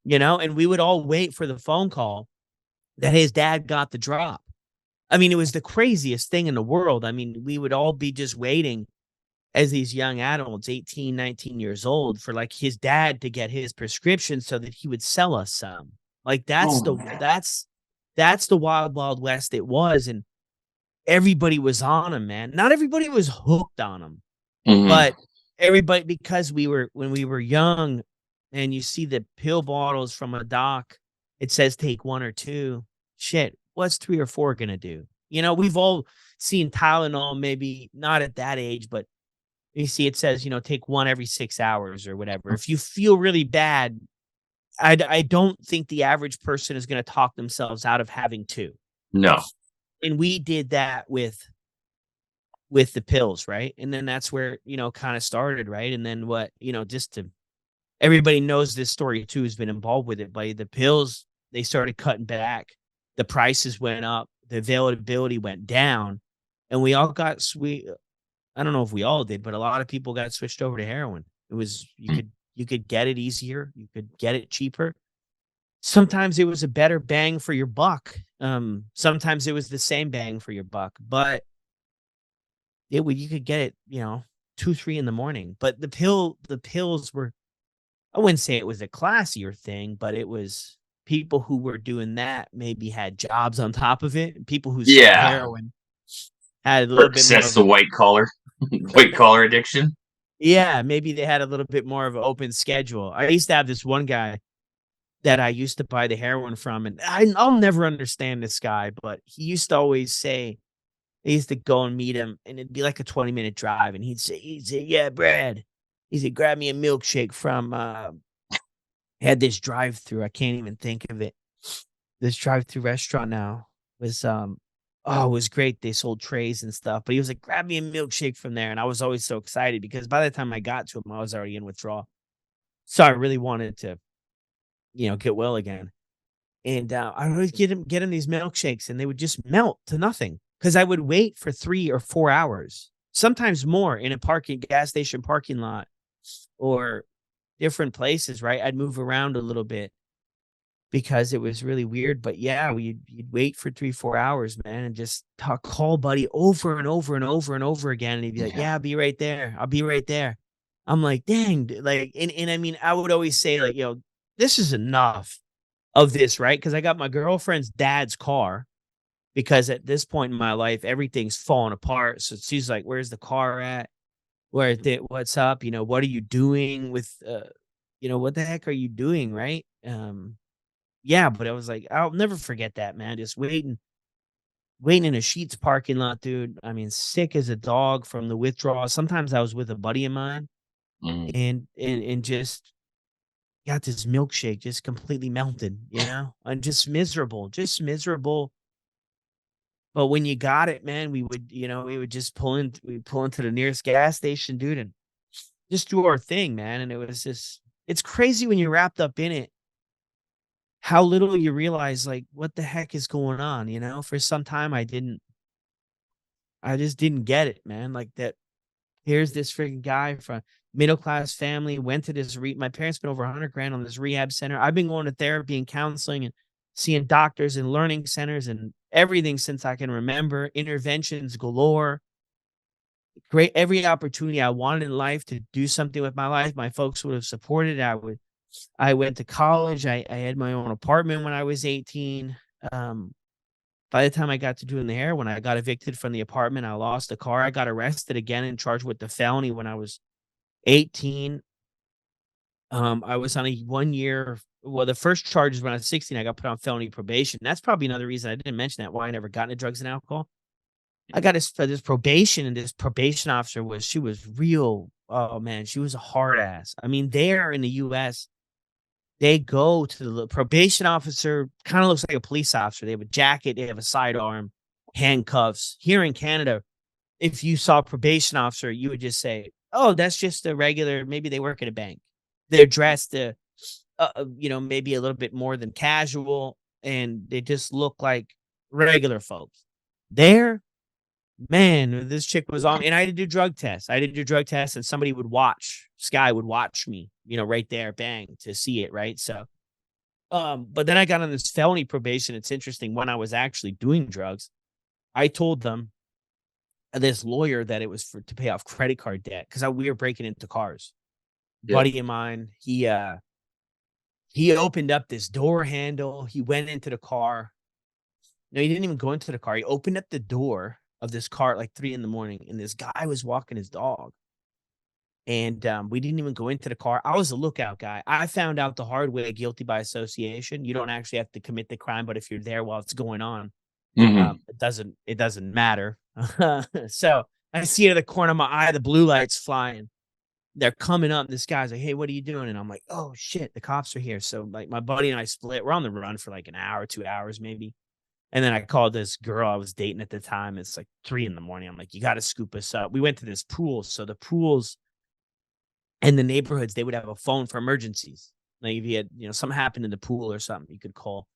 and we would all wait for the phone call that his dad got the drop. I mean, it was the craziest thing in the world. I mean, we would all be just waiting as these young adults, 18, 19 years old, for like his dad to get his prescription so that he would sell us some. Like Oh, man. that's the wild, wild west it was. And everybody was on him, man. Not everybody was hooked on him, Mhm. but everybody, because when we were young, and you see the pill bottles from a doc, it says take one or two. Shit, what's three or four gonna do? We've all seen Tylenol, maybe not at that age, but you see it says, take one every 6 hours or whatever. If you feel really bad, I don't think the average person is going to talk themselves out of having two. No. And we did that with the pills, right? And then that's where, kind of started, right? And then just to everybody knows this story too, has been involved with it. By the pills, they started cutting back, the prices went up, the availability went down, and we all got sweet. I don't know if we all did, but a lot of people got switched over to heroin. It was Mm. you could get it easier, you could get it cheaper. Sometimes it was a better bang for your buck. Sometimes it was the same bang for your buck, but you could get it, 2, 3 in the morning. But the pills were, I wouldn't say it was a classier thing, but it was people who were doing that maybe had jobs on top of it. People who sold Yeah. heroin had a For little bit more access of to a white collar, white collar addiction. yeah, maybe they had a little bit more of an open schedule. I used to have this one guy that I used to buy the heroin from, and I'll never understand this guy, but he used to always say, I used to go and meet him, and it'd be like a 20-minute drive, and he'd say, "Yeah, Brad," he said, "grab me a milkshake from." Had this drive-through. I can't even think of it. This drive-through restaurant now was oh, it was great. They sold trays and stuff, but he was like, "Grab me a milkshake from there," and I was always so excited because by the time I got to him, I was already in withdrawal. So I really wanted to, get well again. And I would always get him these milkshakes, and they would just melt to nothing because I would wait for 3 or 4 hours, sometimes more, in a parking gas station parking lot or different places. Right, I'd move around a little bit because it was really weird. But yeah, you'd wait for 3, 4 hours, man, and just call buddy over and over and over and over again, and he'd be like, Yeah. "Yeah, I'll be right there. I'll be right there." I'm like, "Dang," like, and I mean, I would always say like, this is enough of this, right? Because I got my girlfriend's dad's car, because at this point in my life, everything's falling apart. So she's like, "Where's the car at? What's up? What are you doing with, what the heck are you doing?" Right? Yeah, but I was like, I'll never forget that, man. Just waiting in a Sheetz parking lot, dude. I mean, sick as a dog from the withdrawal. Sometimes I was with a buddy of mine, Mhm. and just got this milkshake just completely melted, and just miserable, just miserable. But when you got it, man, we would just we'd pull into the nearest gas station, dude, and just do our thing, man. And it's crazy when you're wrapped up in it, how little you realize, like, what the heck is going on, For some time, I just didn't get it, man. Like that, here's this freaking guy from middle class family, went to this my parents spent over 100 grand on this rehab center. I've been going to therapy and counseling and seeing doctors and learning centers and everything since I can remember, interventions galore. Great, every opportunity I wanted in life to do something with my life, my folks would have supported. I went to college. I had my own apartment when I was 18. Um, by the time I got to doing the hair, when I got evicted from the apartment, I lost a car. I got arrested again and charged with the felony when I was 18. I was on a 1 year. Well, the first charges when I was 16, I got put on felony probation. That's probably another reason I didn't mention that, why I never got into drugs and alcohol. I got this probation, and this probation officer she was real. Oh man, she was a hard ass. I mean, there in the US, they go to the probation officer, kind of looks like a police officer. They have a jacket, they have a sidearm, handcuffs. Here in Canada, if you saw a probation officer, you would just say, "Oh, that's just a regular, maybe they work at a bank." They're dressed, maybe a little bit more than casual, and they just look like regular folks. There, man, this chick was on, and I had to do drug tests. And somebody would watch. Sky would watch me, right there, bang, to see it, right? So, but then I got on this felony probation. It's interesting. When I was actually doing drugs, I told them, this lawyer, that it was to pay off credit card debt, because we were breaking into cars. Yeah. Buddy of mine, he opened up this door handle. He went into the car. No, he didn't even go into the car. He opened up the door of this car at like 3 in the morning, and this guy was walking his dog. And we didn't even go into the car. I was a lookout guy. I found out the hard way, guilty by association. You don't actually have to commit the crime, but if you're there while it's going on, Hmm. it doesn't matter. So I see out of the corner of my eye the blue lights flying. They're coming up. This guy's like, "Hey, what are you doing?" And I'm like, "Oh shit, the cops are here." So like my buddy and I split. We're on the run for like an hour, 2 hours maybe. And then I called this girl I was dating at the time. It's like 3 in the morning. I'm like, "You got to scoop us up." We went to this pool. So the pools in the neighborhoods, they would have a phone for emergencies. Like if you had, something happened in the pool or something, you could call.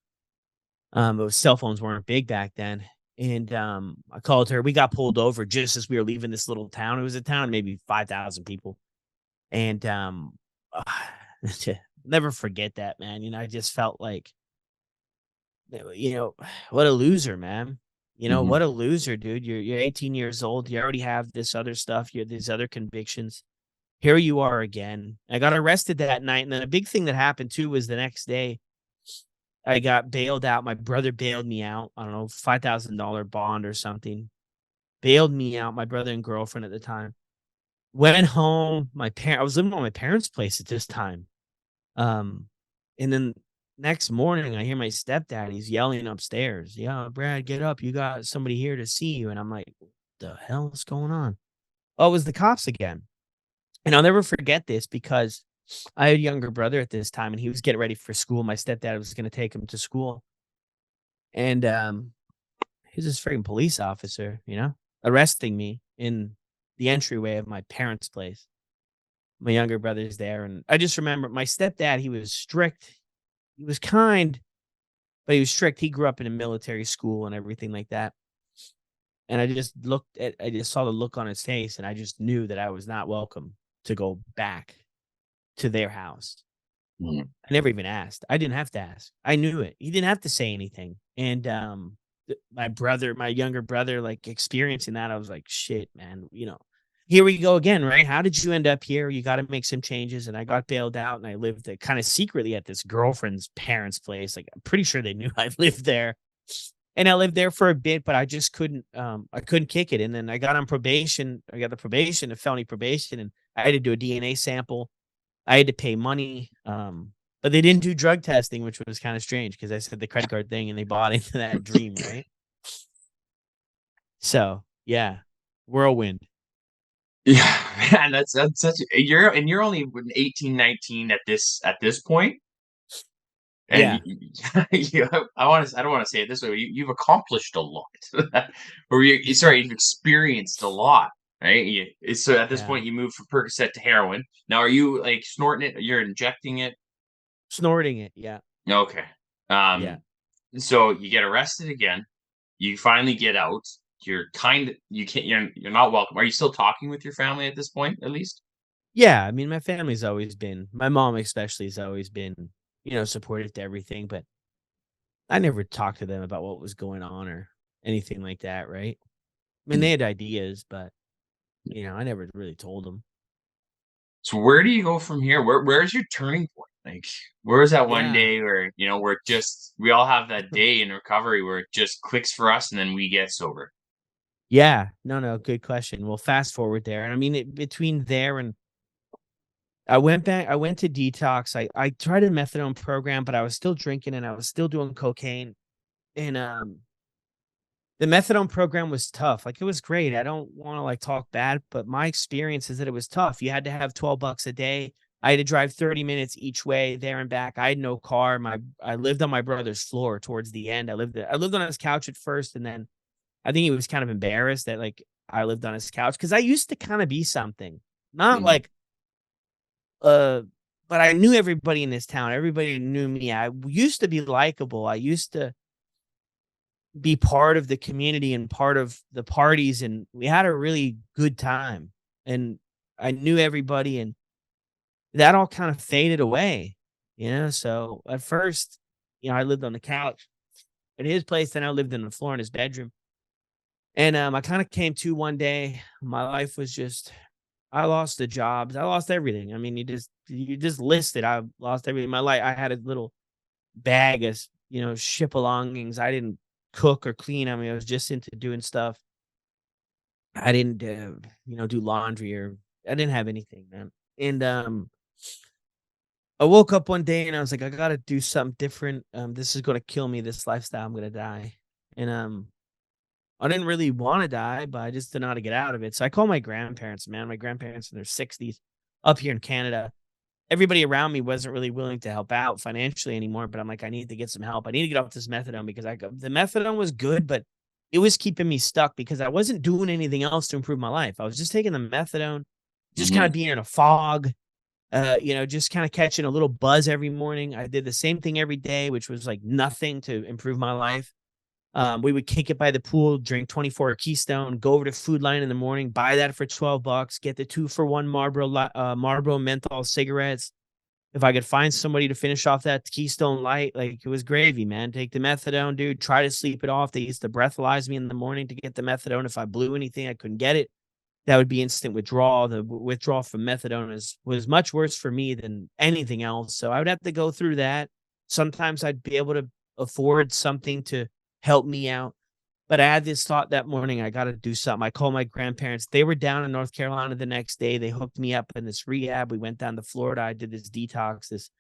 But cell phones weren't big back then. And I called her. We got pulled over just as we were leaving this little town. It was a town, maybe 5,000 people. And never forget that, man. I just felt like, what a loser, man. Hmm. What a loser, dude. You're 18 years old. You already have this other stuff. You have these other convictions. Here you are again. I got arrested that night. And then a big thing that happened too was the next day I got bailed out. My brother bailed me out. I don't know, $5,000 bond or something. Bailed me out. My brother and girlfriend at the time. Went home. I was living on my parents' place at this time. Um, and then next morning, I hear my stepdad. He's yelling upstairs. "Yeah, Brad, get up. You got somebody here to see you." And I'm like, "What the hell is going on?" Oh, it was the cops again. And I'll never forget this because I had a younger brother at this time, and he was getting ready for school. My stepdad was going to take him to school, and he was this freaking police officer, arresting me in the entryway of my parents' place. My younger brother's there, and I just remember my stepdad. He was strict. He was kind, but he was strict. He grew up in a military school and everything like that. And I just saw the look on his face, and I just knew that I was not welcome to go back to their house. Hmm. I never even asked. I didn't have to ask. I knew it. He didn't have to say anything. And my younger brother, like experiencing that, I was like, shit, man, here we go again, right? How did you end up here? You got to make some changes. And I got bailed out, and I lived kind of secretly at this girlfriend's parents' place. Like, I'm pretty sure they knew I lived there. And I lived there for a bit, but I just I couldn't kick it. And then I got on probation. I got the probation, a felony probation, and I had to do a DNA sample. I had to pay money. But they didn't do drug testing, which was kind of strange because I said the credit card thing and they bought into that dream, right? So yeah, whirlwind. Yeah, man, that's such you're only 18, 19 at this point, and Yeah, I don't want to say it this way. You've accomplished a lot, or sorry, you've experienced a lot, right? So at this yeah. point, you moved from Percocet to heroin. Now, are you like snorting it? You're injecting it? Snorting it. Yeah, Okay. yeah, Um, so you get arrested again. You finally get out. You can't. You're not welcome. Are you still talking with your family at this point? At least. yeah. I mean, my family's always been, my mom especially has always been, supportive to everything, but I never talked to them about what was going on or anything like that, right? I mean, they had ideas, but I never really told them. So where do you go from here? Where's your turning point? Like, where's that one Yeah. day where where it just we all have that day in recovery where it just clicks for us and then we get sober? Yeah. No, no, good question. Well, fast forward there. And I mean, between there and I went to detox. I tried a methadone program, but I was still drinking and I was still doing cocaine. And the methadone program was tough. Like it was great. I don't want to like talk bad, but my experience is that it was tough. You had to have 12 bucks a day. I had to drive 30 minutes each way there and back. I had no car. I lived on my brother's floor towards the end. I lived on his couch at first, and then I think he was kind of embarrassed that like I lived on his couch because I used to kind of be something. Not Mhm. like uh but I knew everybody in this town. Everybody knew me. I used to be likable. I used to be part of the community and part of the parties, and we had a really good time. And I knew everybody, and that all kind of faded away, you know? So at first, I lived on the couch at his place, then I lived in the floor in his bedroom. And I kind of came to one day, my life was just I lost the jobs. I lost everything. I mean, you just listed. I lost everything. My life. I had a little bag of shit belongings. I didn't cook or clean. I mean, I was just into doing stuff. I didn't do laundry, or I didn't have anything, man. And I woke up one day and I was like, I gotta do something different. This is gonna kill me. This lifestyle, I'm gonna die. And I didn't really want to die, but I just didn't know how to get out of it. So I called my grandparents, man. My grandparents in their 60s up here in Canada. Everybody around me wasn't really willing to help out financially anymore, but I'm like, I need to get some help. I need to get off this methadone because the methadone was good, but it was keeping me stuck because I wasn't doing anything else to improve my life. I was just taking the methadone, just kind Mhm. of being in a fog, just kind of catching a little buzz every morning. I did the same thing every day, which was like nothing to improve my life. We would kick it by the pool, drink 24 Keystone, go over to Food Line in the morning, buy that for $12, get the 2-for-1 Marlboro menthol cigarettes. If I could find somebody to finish off that Keystone Light, like it was gravy, man. Take the methadone, dude. Try to sleep it off. They used to breathalyze me in the morning to get the methadone. If I blew anything, I couldn't get it. That would be instant withdrawal. The withdrawal from methadone was much worse for me than anything else. So I would have to go through that. Sometimes I'd be able to afford something to help me out. But I had this thought that morning, I got to do something. I called my grandparents. They were down in North Carolina the next day. They hooked me up in this rehab. We went down to Florida. I did this detox, this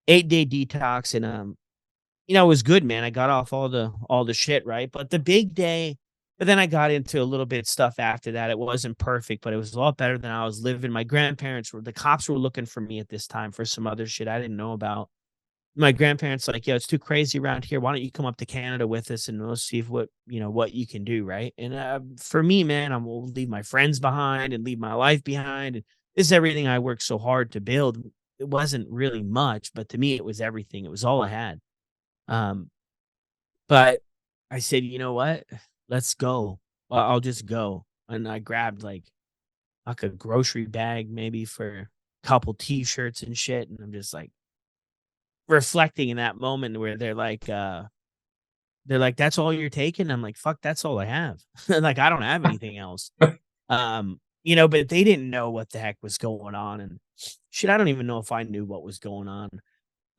8-day detox. And, it was good, man. I got off all the shit, right? But the big day, but then I got into a little bit of stuff after that. It wasn't perfect, but it was a lot better than I was living. My grandparents the cops were looking for me at this time for some other shit I didn't know about. My grandparents like, "Yo, it's too crazy around here. Why don't you come up to Canada with us and we'll see if what you can do," right? And, for me, man, I will leave my friends behind and leave my life behind, and this is everything I worked so hard to build. It wasn't really much, but to me, it was everything. It was all I had. Um, but I said, "You know what? Let's go. I'll just go." And I grabbed, like a grocery bag maybe for a couple T-shirts and shit, and I'm just, like, reflecting in that moment where they're like, "That's all you're taking?" I'm like, "Fuck, that's all I have." Like, I don't have anything else. But they didn't know what the heck was going on, and shit, I don't even know if I knew what was going on.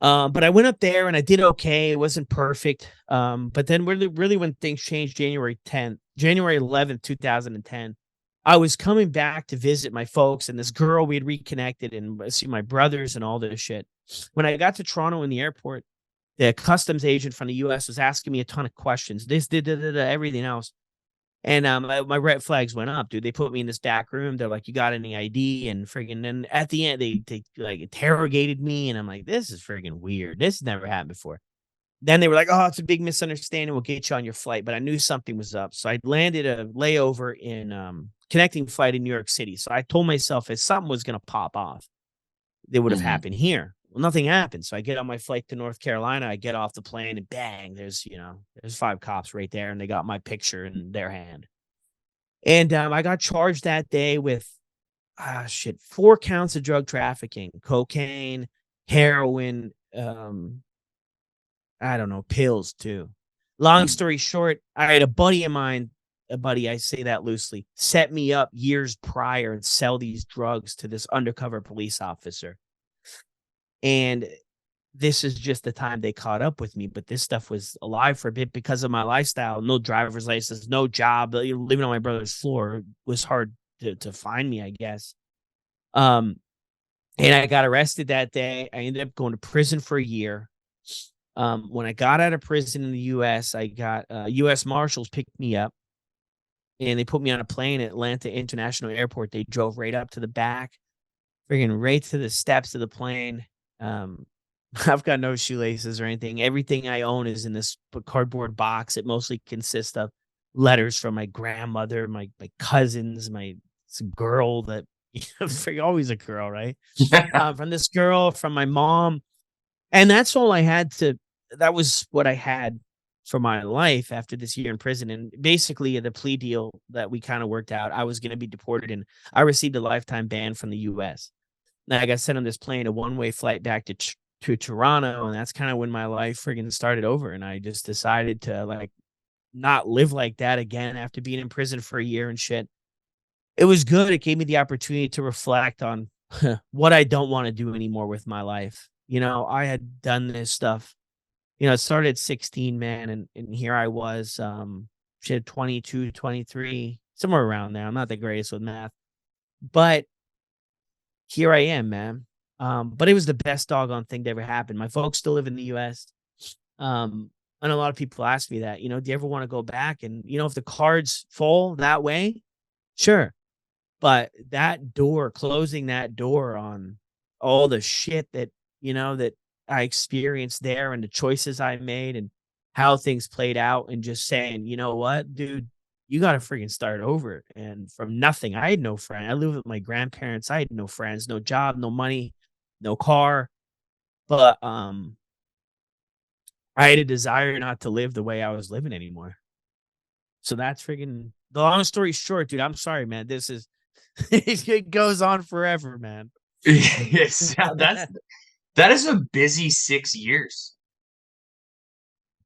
But I went up there and I did okay. It wasn't perfect. But then really when things changed, January 11th, 2010, I was coming back to visit my folks and this girl we had reconnected and see my brothers and all this shit. When I got to Toronto in the airport, the customs agent from the US was asking me a ton of questions. This did everything else. And my red flags went up, dude. They put me in this back room. They're like, "You got any ID?" And friggin' then at the end, they like interrogated me, and I'm like, "This is friggin' weird. This has never happened before." Then they were like, "Oh, it's a big misunderstanding. We'll get you on your flight." But I knew something was up, so I landed a layover in connecting flight in New York City. So I told myself if something was gonna pop off, it would have Mhm. happened here. Well, nothing happened. So I get on my flight to North Carolina. I get off the plane, and bang, there's 5 cops right there, and they got my picture in their hand. And, I got charged that day with, 4 counts of drug trafficking, cocaine, heroin, I don't know, pills too. Long Mhm. story short, I had a buddy of mine, a buddy, I say that loosely, set me up years prior and sell these drugs to this undercover police officer. And this is just the time they caught up with me, but this stuff was alive for a bit because of my lifestyle. No driver's license, no job, living on my brother's floor was hard to find me, I guess. Um, and I got arrested that day. I ended up going to prison for a year. When I got out of prison in the US, I got US Marshals picked me up and they put me on a plane at Atlanta International Airport. They drove right up to the back, friggin' right to the steps of the plane. Um, I've got no shoelaces or anything. Everything I own is in this cardboard box. It mostly consists of letters from my grandmother, my cousins, my girl that Always a girl, right? From this girl, from my mom, and that's all I had to. That was what I had for my life after this year in prison. And basically, the plea deal that we kind of worked out, I was going to be deported, and I received a lifetime ban from the U.S. And I got sent on this plane, a one-way flight back to Toronto, and that's kind of when my life friggin' started over. And I just decided to like not live like that again after being in prison for a year and shit. It was good. It gave me the opportunity to reflect on what I don't want to do anymore with my life. I had done this stuff. It started at 16, man, and here I was, shit, 22, 23, somewhere around there. I'm not the greatest with math, but here I am, man. But it was the best doggone thing that ever happened. My folks still live in the US. And a lot of people ask me that, do you ever want to go back? And, if the cards fall that way, sure. But closing that door on all the shit that I experienced there and the choices I made and how things played out, and just saying, you know what, dude, you got to freaking start over. And from nothing, I had no friend. I lived with my grandparents. I had no friends, no job, no money, no car. But I had a desire not to live the way I was living anymore. So that's freaking the long story short, dude. I'm sorry, man. This is it goes on forever, man. Yes, that is a busy 6 years.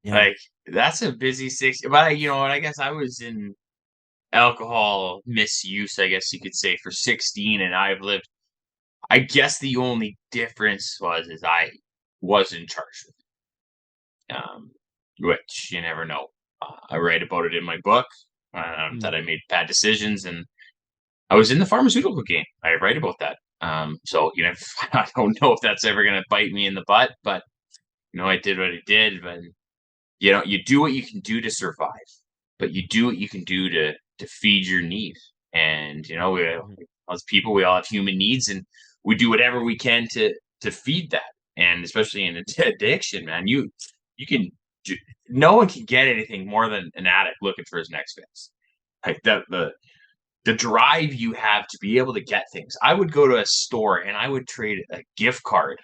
Yeah. Like that's a busy 6. But and I guess I was in alcohol misuse, I guess you could say, for 16, and I've lived. I guess the only difference is I wasn't charged with it, which you never know. I write about it in my book, that I made bad decisions, and I was in the pharmaceutical game. I write about that. So I don't know if that's ever going to bite me in the butt, but I did what I did. But you do what you can do to survive, but you do what you can do to feed your need. And we Mhm. as people, we all have human needs, and we do whatever we can to feed that. And especially in addiction, man, you can no one can get anything more than an addict looking for his next fix. Like the drive you have to be able to get things. I would go to a store and I would trade a gift card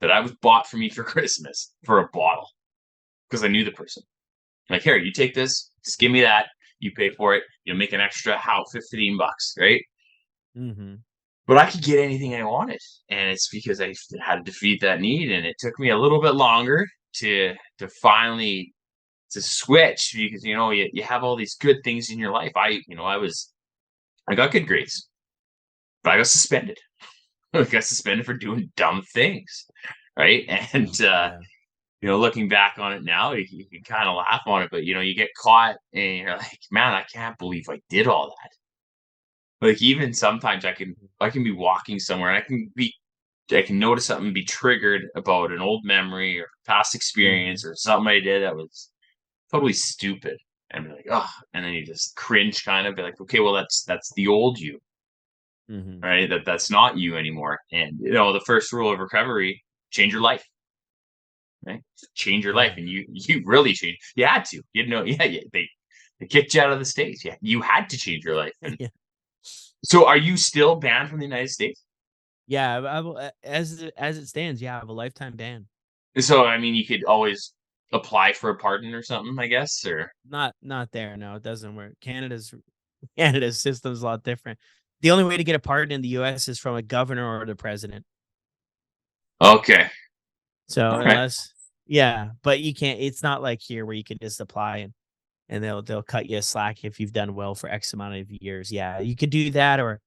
that I was bought for me for Christmas for a bottle because I knew the person. Like, here, you take this, just give me that. You pay for it. You'll make an extra how $15, right? Mhm. But I could get anything I wanted, and it's because I had to defeat that need, and it took me a little bit longer to finally to switch because you have all these good things in your life. I got good grades, but I got suspended. I got suspended for doing dumb things, right? And Yeah. looking back on it now, you can kind of laugh on it, but you get caught and you're like, man, I can't believe I did all that. Like even sometimes I can be walking somewhere and I can notice something and be triggered about an old memory or past Mhm. experience or something I did that was totally stupid, and be like, oh, and then you just cringe, kind of be like, okay, well that's the old you, Mhm. right? That's not you anymore. And the first rule of recovery: change your life, right? Change your life, Yeah. and you really change. You had to, yeah, yeah. They kicked you out of the states. Yeah, you had to change your life. And Yeah. so, are you still banned from the United States? Yeah, I will, as it stands, yeah, I have a lifetime ban. So, I mean, you could always apply for a pardon or something, I guess, or Not there, no, it doesn't work. Canada's system's a lot different. The only way to get a pardon in the US is from a governor or the president. okay, So all right. unless yeah, but you can't it's not like here where you can just apply and they'll cut you a slack if you've done well for X amount of years. Yeah, you could do that, or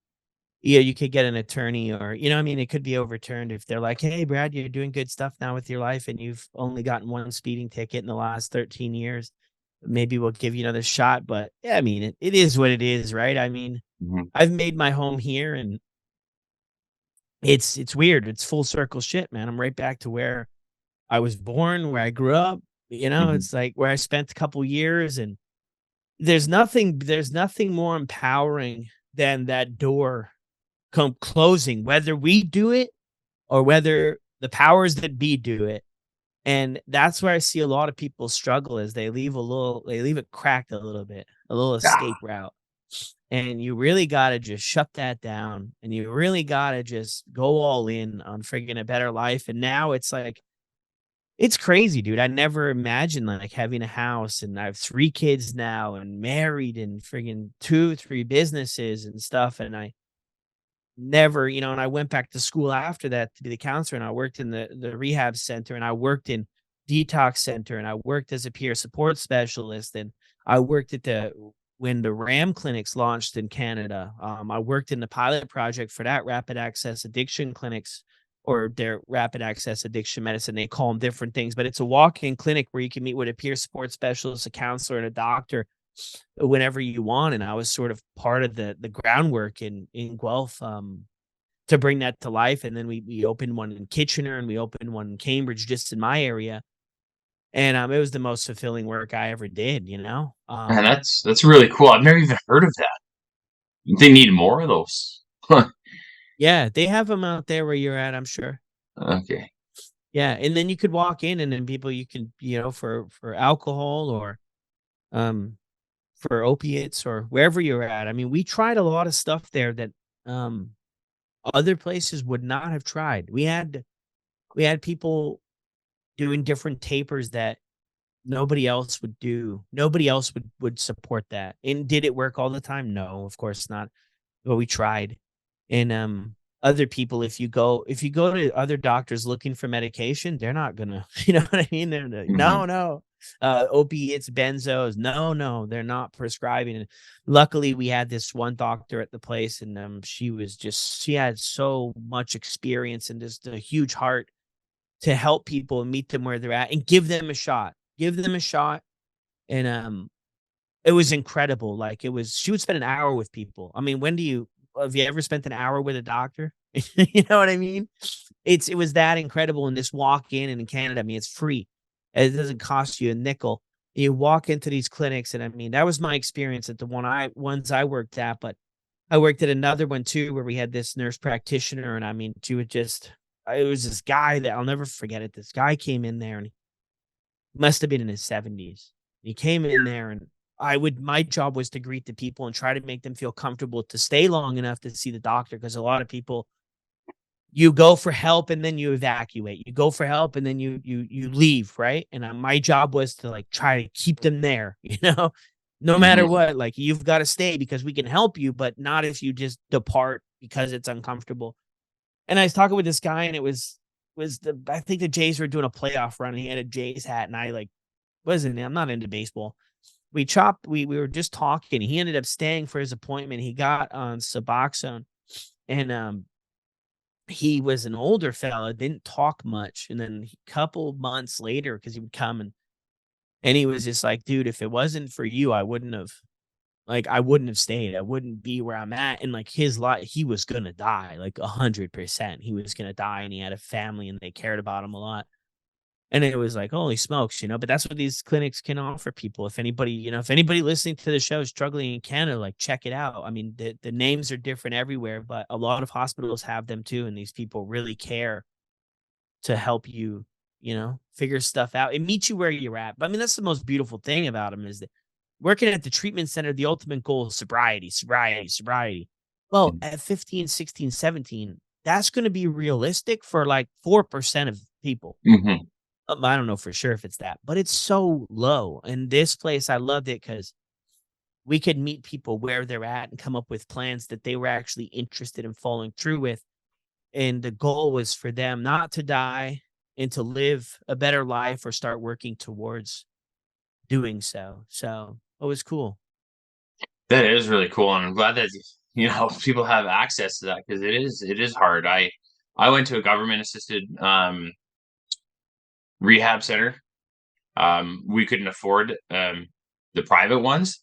yeah, you could get an attorney, or what I mean, it could be overturned if they're like, "Hey, Brad, you're doing good stuff now with your life and you've only gotten one speeding ticket in the last 13 years. Maybe we'll give you another shot." But yeah, I mean, it is what it is, right? I mean, Mhm, I've made my home here, and it's weird. It's full circle shit, man. I'm right back to where I was born, where I grew up. mhm. It's like where I spent a couple years, and there's nothing more empowering than that door come closing, whether we do it or whether the powers that be do it. And that's where I see a lot of people struggle is they leave it cracked a little bit, a little Yeah, escape route. And you really got to just shut that down, and you really got to just go all in on friggin' a better life. And now it's like, it's crazy, dude. I never imagined like having a house, and I have 3 kids now and married and friggin' 2, 3 businesses and stuff. And I never, and I went back to school after that to be the counselor, and I worked in the rehab center, and I worked in detox center, and I worked as a peer support specialist, and I worked at the when the RAM clinics launched in Canada. I worked in the pilot project for that rapid access addiction clinics, or their rapid access addiction medicine. They call them different things, but it's a walk-in clinic where you can meet with a peer support specialist, a counselor, and a doctor whenever you want. And I was sort of part of the groundwork in Guelph, to bring that to life. And then we opened one in Kitchener, and we opened one in Cambridge, just in my area. And it was the most fulfilling work I ever did, you know. And that's really cool. I've never even heard of that. They need more of those. Yeah, they have them out there where you're at, I'm sure. Okay. Yeah, and then you could walk in, and then people, you can, for alcohol, or um for opiates, or wherever you're at. I mean, we tried a lot of stuff there that um other places would not have tried. We had people doing different tapers that nobody else would do. Nobody else would support that. And did it work all the time? No, of course not. But we tried. And other people, if you go to other doctors looking for medication, they're not gonna, you know what I mean? They're like, Mhm. no, no. Opiates, benzos, no, no, they're not prescribing it. Luckily, we had this one doctor at the place, and she had so much experience and just a huge heart to help people and meet them where they're at and give them a shot. Give them a shot. And it was incredible. Like, she would spend an hour with people. I mean, have you ever spent an hour with a doctor? You know what I mean? It was that incredible. And this walk in, and in Canada, I mean, it's free. It doesn't cost you a nickel. You walk into these clinics, and I mean, that was my experience at the ones I worked at. But I worked at another one too, where we had this nurse practitioner, and I mean, she would just, it was this guy that I'll never forget it. This guy came in there, and he must have been in his 70s. He came in there, and my job was to greet the people and try to make them feel comfortable to stay long enough to see the doctor. Cause a lot of people, you go for help and then you evacuate. You go for help and then you leave, right? And my job was to like try to keep them there, no matter Mhm. what. Like, you've got to stay because we can help you, but not if you just depart because it's uncomfortable. And I was talking with this guy, and I think the Jays were doing a playoff run, and he had a Jays hat, and I like wasn't I'm not into baseball. We were just talking. He ended up staying for his appointment. He got on Suboxone, and he was an older fella, didn't talk much. And then a couple months later, because he would come, and he was just like, dude, if it wasn't for you, I wouldn't have stayed. I wouldn't be where I'm at. And like, his life, he was gonna die, like 100%. He was gonna die, and he had a family, and they cared about him a lot. And it was like, holy smokes, but that's what these clinics can offer people. If anybody listening to the show is struggling in Canada, like, check it out. I mean, the names are different everywhere, but a lot of hospitals have them too. And these people really care to help you, figure stuff out and meet you where you're at. But I mean, that's the most beautiful thing about them, is that working at the treatment center, the ultimate goal is sobriety, sobriety, sobriety. Well, Mhm. at 15, 16, 17, that's going to be realistic for like 4% of people. Mhm. I don't know for sure if it's that, but it's so low. And this place, I loved it because we could meet people where they're at and come up with plans that they were actually interested in following through with. And the goal was for them not to die and to live a better life or start working towards doing so. So it was cool. That is really cool, and I'm glad that, people have access to that, because it is hard. I went to a government-assisted, rehab center. We couldn't afford, the private ones,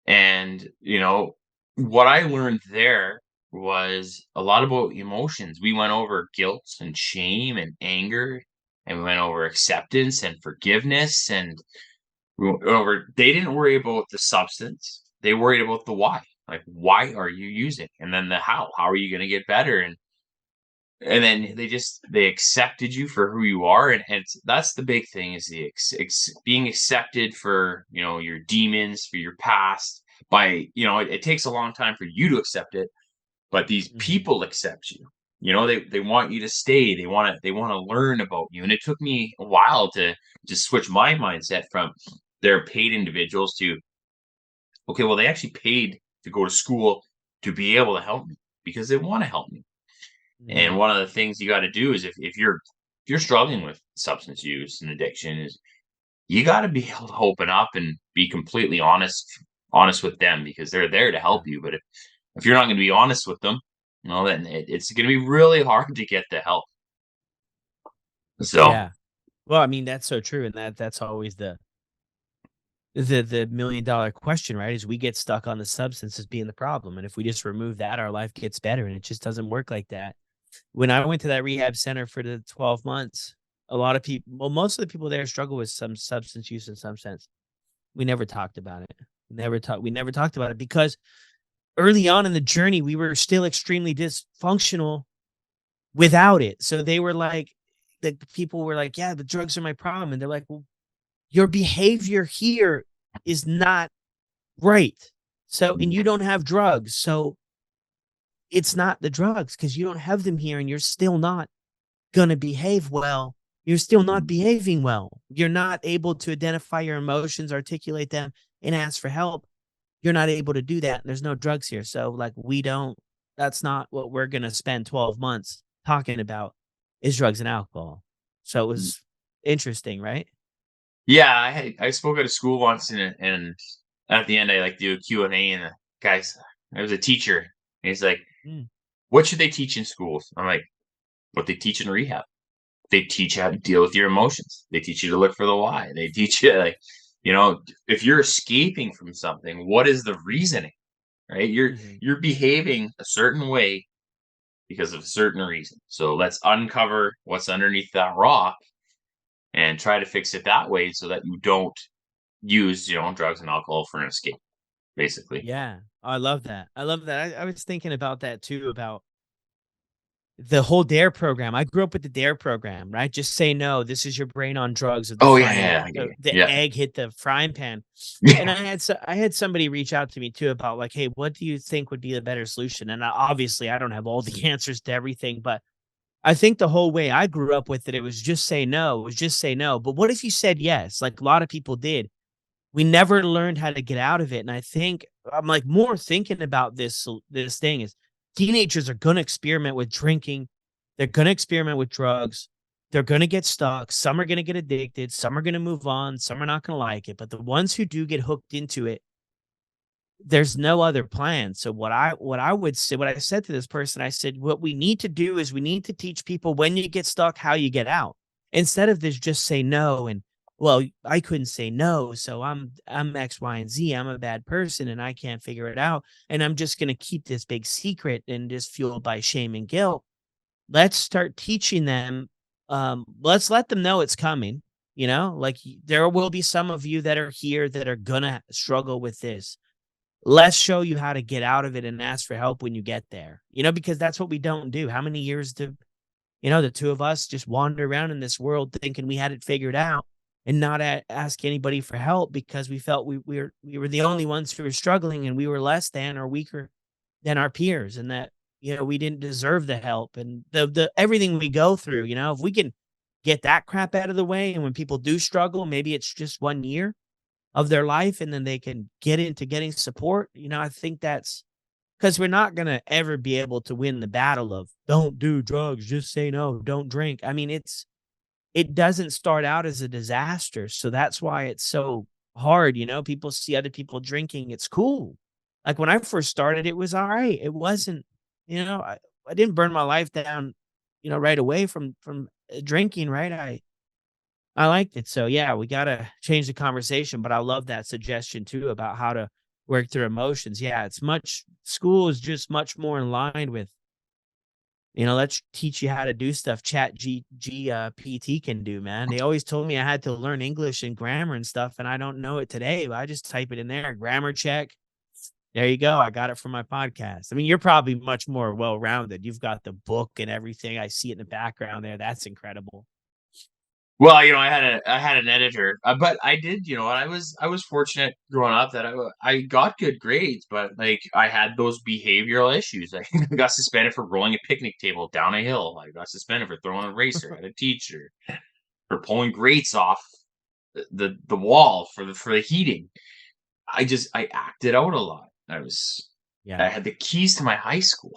and, what I learned there was a lot about emotions. We went over guilt and shame and anger, and we went over acceptance and forgiveness, and we went over they didn't worry about the substance, they worried about the why. Like, why are you using? And then the how. How are you gonna get better? And then they accepted you for who you are, and that's the big thing, is the being accepted for, your demons, for your past, it takes a long time for you to accept it, but these Mhm. people accept you. They want you to stay. They want to learn about you. And it took me a while to just switch my mindset from they're paid individuals to, okay, well, they actually paid to go to school to be able to help me because they want to help me. And Mhm. one of the things you got to do is if you're struggling with substance use and addiction is you got to be able to open up and be completely honest with them because they're there to Yeah. help you. But if you're not going to be honest with them, then it's going to be really hard to get the help. So, Yeah. Well, I mean, that's so true, and that's always the $1,000,000 question, right? Is we get stuck on the substance as being the problem, and if we just remove that, our life gets better, and it just doesn't work like that. When I went to that rehab center for the 12 months, a lot of people, well, most of the people there struggle with some substance use in some sense. We never talked about it. We never talked about it because early on in the journey, we were still extremely dysfunctional without it. So they were like, the people were like, "Yeah, the drugs are my problem," and they're like, "Well, your behavior here is not right. So, and you don't have drugs, so it's not the drugs because you don't have them here, and you're still not gonna behave well. You're still not mhm. behaving well. You're not able to identify your emotions, articulate them, and ask for help. You're not able to do that. And there's no drugs here. So, like, we don't, that's not what we're going to spend 12 months talking about is drugs and alcohol. So it was interesting, right? Yeah, I spoke at a school once, and at the end I like do a Q&A, and the guys, I was a teacher, and he's like, Mm, "What should they teach in schools?" I'm like, "What they teach in rehab. They teach you how to deal with your emotions. They teach you to look for the why. They teach you like, if you're escaping from something, what is the reasoning, right? You're mhm. you're behaving a certain way because of a certain reason. So let's uncover what's underneath that rock and try to fix it that way so that you don't use, drugs and alcohol for an escape, basically. Yeah. I love that. I love that. I was thinking about that too, about the whole DARE program. I grew up with the DARE program, right? Just say no. This is your brain on drugs, or the Oh yeah, frying, yeah, yeah, the yeah, egg hit the frying pan. And yeah. I had somebody reach out to me too about like, hey, what do you think would be a better solution? And obviously, I don't have all the answers to everything, but I think the whole way I grew up with it, it was just say no. It was just say no. But what if you said yes? Like a lot of people did. We never learned how to get out of it. And I think I'm like more thinking about this thing is teenagers are gonna experiment with drinking, they're gonna experiment with drugs, they're gonna get stuck, some are gonna get addicted, some are gonna move on, some are not gonna like it. But the ones who do get hooked into it, there's no other plan. So what I would say, what I said to this person, I said, what we need to do is we need to teach people when you get stuck, how you get out. Instead of this just say no and well, I couldn't say no, so I'm X, Y, and Z. I'm a bad person and I can't figure it out. And I'm just gonna keep this big secret and just fueled by shame and guilt. Let's start teaching them. Let's let them know it's coming. Like there will be some of you that are here that are gonna struggle with this. Let's show you how to get out of it and ask for help when you get there, because that's what we don't do. How many years do, the two of us just wander around in this world thinking we had it figured out and not ask anybody for help because we felt we were the only ones who were struggling and we were less than or weaker than our peers and that, we didn't deserve the help and the everything we go through, if we can get that crap out of the way and when people do struggle, maybe it's just 1 year of their life and then they can get into getting support. I think that's because we're not going to ever be able to win the battle of don't do drugs, just say no, don't drink. I mean, it doesn't start out as a disaster. So that's why it's so hard. People see other people drinking. It's cool. Like when I first started, it was all right. It wasn't, I didn't burn my life down, right away from drinking, right? I liked it. So yeah, we gotta change the conversation, but I love that suggestion too about how to work through emotions. Yeah, school is just much more in line with, let's teach you how to do stuff PT can do, man. They always told me I had to learn English and grammar and stuff, and I don't know it today, but I just type it in there, grammar check. There you go. I got it from my podcast. I mean, you're probably much more well-rounded. You've got the book and everything. I see it in the background there. That's incredible. Well, I had an editor, but I did, I was fortunate growing up that I got good grades, but like I had those behavioral issues. I got suspended for rolling a picnic table down a hill. I got suspended for throwing a racer at a teacher, for pulling grates off the wall for the heating. I acted out a lot. Yeah. I had the keys to my high school.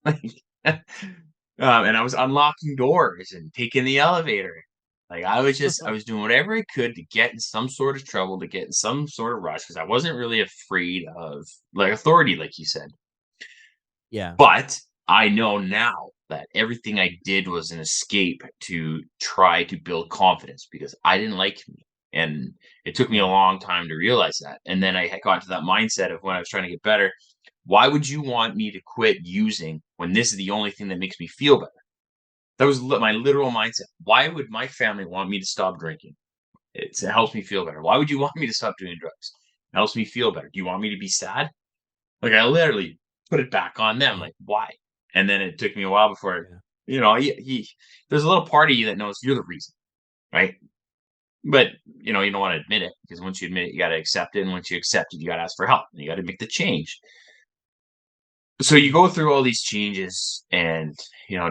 Like, and I was unlocking doors and taking the elevator. Like I was doing whatever I could to get in some sort of trouble, to get in some sort of rush, because I wasn't really afraid of like authority, like you said. Yeah. But I know now that everything I did was an escape to try to build confidence because I didn't like me. And it took me a Yeah. long time to realize that. And then I had got to that mindset of when I was trying to get better. Why would you want me to quit using when this is the only thing that makes me feel better? That was my literal mindset. Why would my family want me to stop drinking? It helps me feel better. Why would you want me to stop doing drugs? It helps me feel better. Do you want me to be sad? Like, I literally put it back on them, Yeah. like, "Why?" And then it took me a while before, Yeah. he there's a little part of you that knows you're the reason, right? But, you don't wanna admit it, because once you admit it, you gotta accept it, and once you accept it, you gotta ask for help, and you gotta make the change. So you go through all these changes and,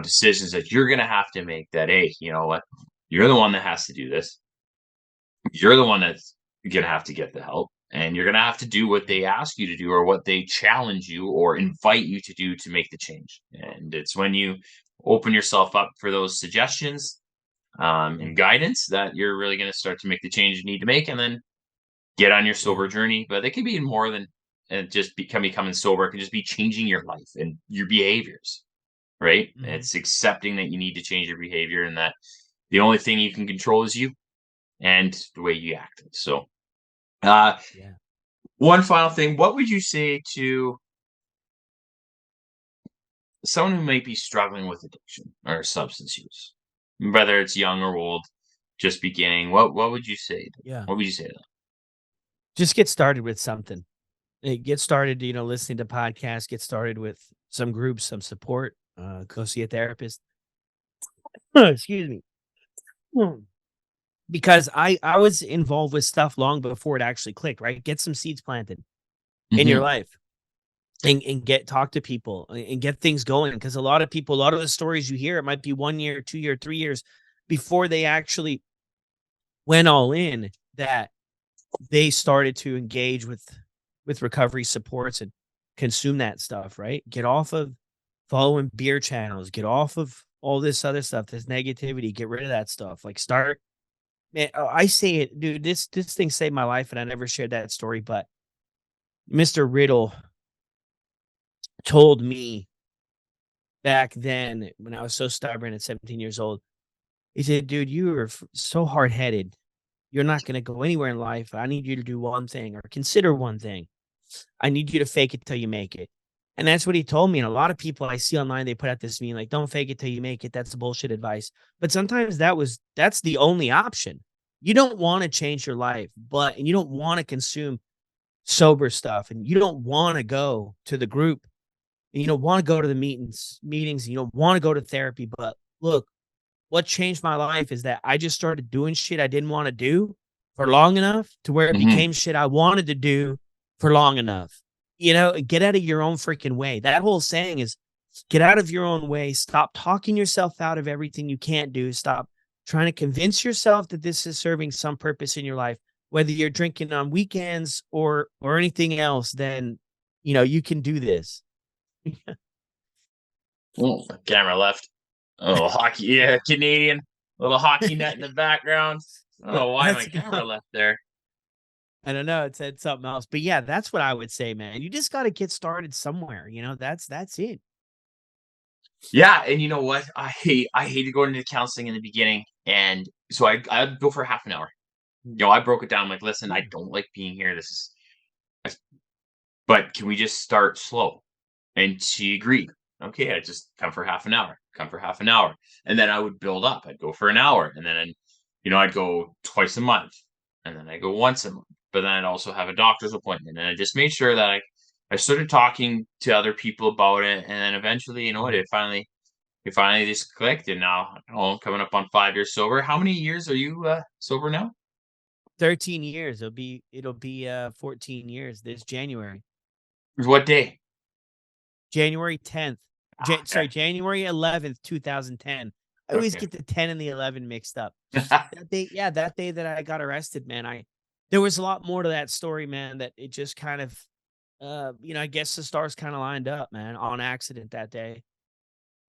decisions that you're gonna have to make that, "Hey, you know what? You're the one that has to do this. You're the one that's gonna have to get the help, and you're gonna have to do what Yeah. they ask you to do or what they challenge you or invite you to do to make the change. And it's when you open yourself up for those suggestions and Mhm. guidance that you're really gonna start to make the change you need to make, and then get on your Yeah. sober journey. But it can be more than just becoming sober. It can just be changing your life and your behaviors, right? Mhm. It's accepting that you need to change your behavior and that the only thing you can control is you and the way you act. So, uh, Yeah. one final thing, what would you say to someone who might be struggling with addiction or substance use? Whether it's young or old, just beginning, what would you say? Yeah. What would you say to them? Just get started with something. Get started, listening to podcasts, get started with some groups, some support, go see a therapist. Excuse me. Mm. Because I was involved with stuff long before it actually clicked, right? Get some seeds planted in your Mhm, life and get talk to people and get things going. Because a lot of the stories you hear, it might be 1 year, 2 year, 3 years before they actually went all in that they started to engage with recovery supports and consume that stuff, right? Get off of following beer channels, get off of all this other stuff, this negativity, get rid of that stuff. Like start man, I say it, dude, this thing saved my life and I never shared that story, but Mr. Riddle told me back then when I was so stubborn at 17 years old. He said, "Dude, you are so hard-headed. You're not gonna go anywhere in life. I need you to do one thing or consider one thing. I need you to fake it till you make it." And that's what he told me. And a lot of people I see online, they put out this meme like, "Don't fake it till you make it." That's bullshit advice. But sometimes that's the only option. You don't want to change your life, and you don't want to consume sober stuff, and you don't want to go to the group, and you don't want to go to the meetings, and you don't want to go to therapy. But look, what changed my life is that I just started doing shit I didn't want to do for long enough to where it mhm. became shit I wanted to do for long enough. Get out of your own freaking way. That whole saying is get out of your own way. Stop talking yourself out of everything you can't do. Stop trying to convince yourself that this is serving some purpose in your life, whether you're drinking on weekends or anything else, then you can do this. Oh, camera left. Oh, hockey, yeah, Canadian, little hockey net in the background. I don't know why my That's camera left there. I don't know, it said something else, but yeah, that's what I would say, man. You just gotta get started somewhere, that's it. Yeah, and you know what? I hated going into counseling in the beginning, and so I'd go for half an hour. I broke it down, like, "Listen, I Mm, don't like being here. This is but can we just start slow?" And she agreed. Okay, I just come for half an hour, come for half an hour. And then I would build up. I'd go for an hour. And then, I'd go twice a month. And then I go once a month. But then I'd also have a doctor's appointment. And I just made sure that I started talking to other people about it. And then eventually, mhm, it finally it finally just clicked, and now, oh, coming up on 5 years sober. How many years are you, sober now? 13 years. It'll be 14 years this January. What day? January 10th. Ah, okay. January 11th, 2010. I always Okay. get the 10 and the 11 mixed up. That day, yeah, that day that I got arrested, man, there was a lot more to that story, man, that it just kind of I guess the stars kind of lined up, man, on accident that day.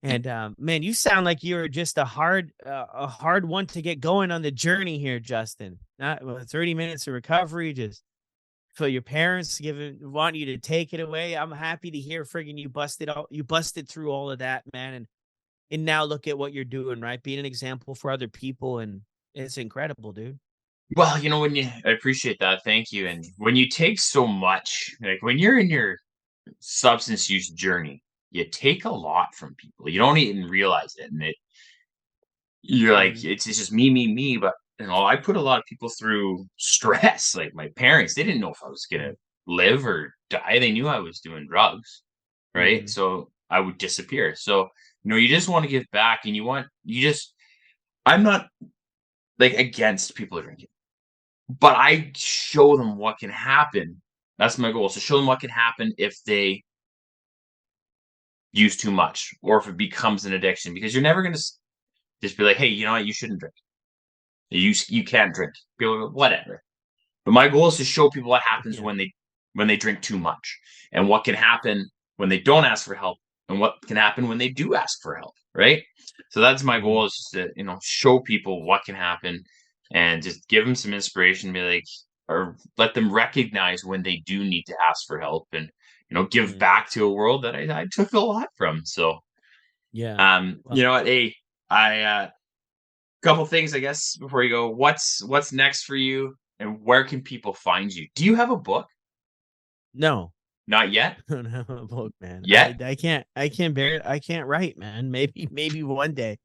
And man, you sound like you're just a hard one to get going on the journey here, Justin. Not 30 minutes of recovery, just for your parents want you to take it away. I'm happy to hear friggin' you busted through all of that, man. And now look at what you're doing, right? Being an example for other people, and it's incredible, dude. Well, I appreciate that, thank you, and when you take so much, like, when you're in your substance use journey, you take a lot from people. You don't even realize it, and you're like, Mhm. it's just me, but, I put a lot of people through stress, like, my parents, they didn't know if I was gonna Mhm. live or die. They knew I was doing drugs, right? Mhm. So, I would disappear. So, you just wanna give back, and you just I'm not, like, against people drinking, but I show them what can happen. That's my goal, is to show them what can happen if they use too much, or if it becomes an addiction, because you're never gonna just be like, "Hey, you know what? You shouldn't drink. You can't drink." People go, "Whatever." But my goal is to show people what happens Yeah. when they drink too much, and what can happen when they don't ask for help, and what can happen when they do ask for help, right? So that's my Mhm. goal, is just to, show people what can happen, and just give them some inspiration, be like, or let them recognize when they do need to ask for help, and, give Mhm. back to a world that I took a lot from. So, Yeah. Well, you know what? Hey, I couple things, I guess, before you go. What's next for you, and where can people find you? Do you have a book? no. Not yet? I don't have a book, man. Yet? I can't write, man. Maybe one day.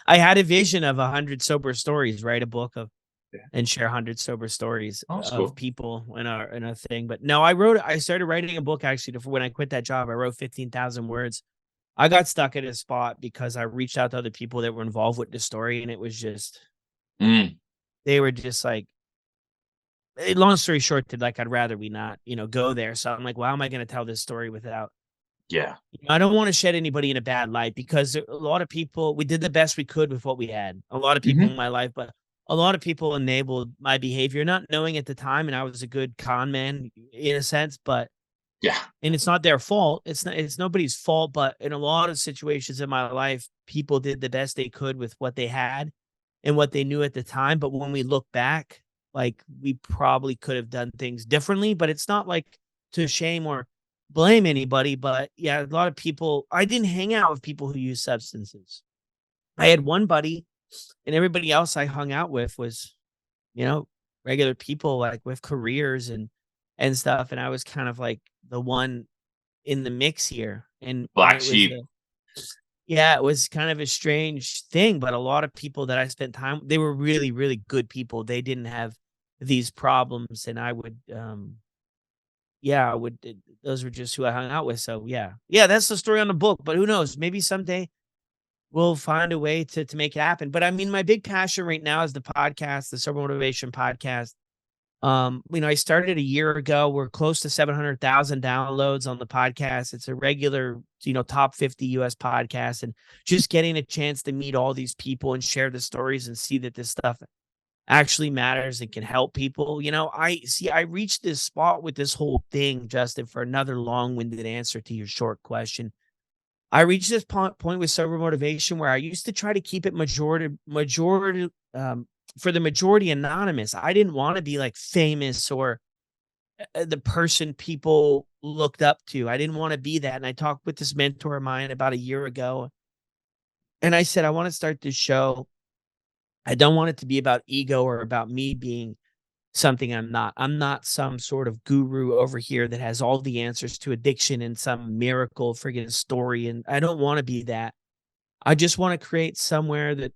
I had a vision of 100 sober stories, write a book of Yeah. and share 100 sober stories Oh, that's of cool. people in a thing. But no, I started writing a book actually for when I quit that job. I wrote 15,000 words. I got stuck at a spot because I reached out to other people that were involved with the story, and it was just Mm, they were just like long story short, like I'd rather we not, go there. So I'm like, well, how am I going to tell this story without yeah. I don't want to shed anybody in a bad light because a lot of people, we did the best we could with what we had. A lot of people in Mhm. my life, but a lot of people enabled my behavior, not knowing at the time. And I was a good con man in a sense, Yeah. and it's not their fault. It's nobody's fault. But in a lot of situations in my life, people did the best they could with what they had and what they knew at the time. But when we look back, like we probably could have done things differently, but it's not like to shame or blame anybody. But yeah, a lot of people, I didn't hang out with people who use substances. I had one buddy, and everybody else I hung out with was, you know, regular people like with careers and stuff. And I was kind of like the one in the mix here. And Black it was sheep. a yeah, it was kind of a strange thing, but a lot of people that I spent time they were really, really good people. They didn't have these problems, and I would, yeah, I would those were just who I hung out with, so yeah. Yeah, that's the story on the book, but who knows? Maybe someday we'll find a way to make it happen, but I mean, my big passion right now is the podcast, the Sober Motivation Podcast. I started a year ago. We're close to 700,000 downloads on the podcast. It's a regular, top 50 US podcast, and just getting a chance to meet all these people and share the stories and see that this stuff actually matters and can help people. I reached this spot with this whole thing, Justin, for another long-winded answer to your short question. I reached this point with sober motivation where I used to try to keep it for the majority anonymous. I didn't want to be like famous or the person people looked up to. I didn't want to be that. And I talked with this mentor of mine about a year ago, and I said, I want to start this show. I don't want it to be about ego or about me being something I'm not. I'm not some sort of guru over here that has all the answers to addiction and some miracle friggin' story. And I don't want to be that. I just want to create somewhere that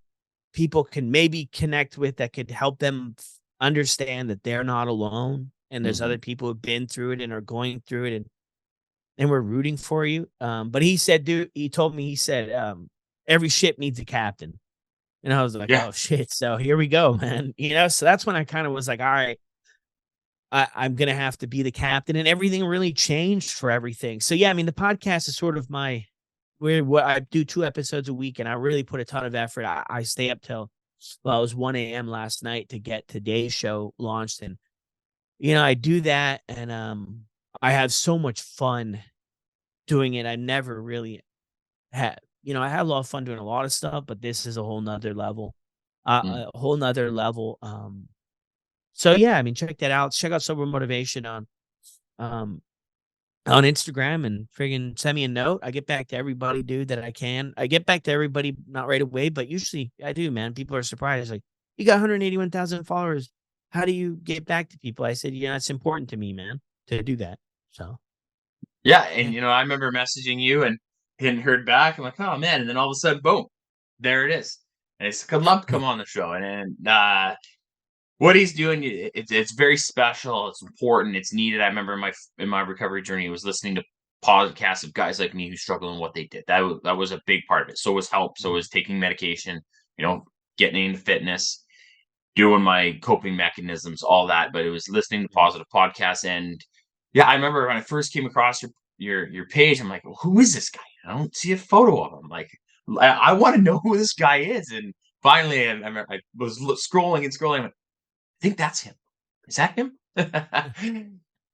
people can maybe connect with that could help them understand that they're not alone and there's other Mhm. people who've been through it and are going through it and we're rooting for you. But he said, dude, he told me, he said, every ship needs a captain. And I was like, Yeah. oh shit. So here we go, man. So that's when I kind of was like, all right, I'm going to have to be the captain, and everything really changed for everything. So yeah, I mean, the podcast is sort of where I do 2 episodes a week, and I really put a ton of effort. I stay up till, well, it was 1 a.m. last night to get today's show launched. And, I do that, and I have so much fun doing it. I never really had, I had a lot of fun doing a lot of stuff, but this is a whole nother level, Mm. a whole nother level. So yeah, I mean, check that out. Check out Sober Motivation um, on Instagram, and friggin' send me a note. I get back to everybody, dude, that I can. I get back to everybody, not right away, but usually I do, man. People are surprised. Like, you got 181,000 followers. How do you get back to people? I said, it's important to me, man, to do that. So, Yeah, yeah. and I remember messaging you and hadn't heard back. I'm like, oh man, and then all of a sudden, boom, there it is. And it's like, I'd love to come on the show. And what he's doing, it's very special. It's important. It's needed. I remember in my recovery journey, I was listening to podcasts of guys like me who struggle in what they did. That was a big part of it. So was help. So was taking medication. Getting into fitness, doing my coping mechanisms, all that. But it was listening to positive podcasts. And yeah, I remember when I first came across your page, I'm like, well, who is this guy? I don't see a photo of him. Like, I want to know who this guy is. And finally, I was scrolling and scrolling. I think that's him. Is that him?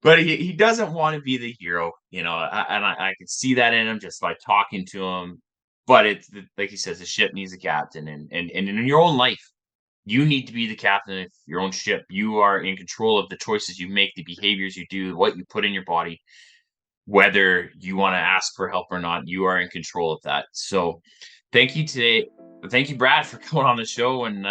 But he doesn't want to be the hero, and I can see that in him just by talking to him. But it's like he says, the ship needs a captain, and in your own life, you need to be the captain of your own ship. You are in control of the choices you make, the behaviors you do, what you put in your body, whether you want to ask for help or not. You are in control of that. So, thank you today. Thank you, Brad, for coming on the show and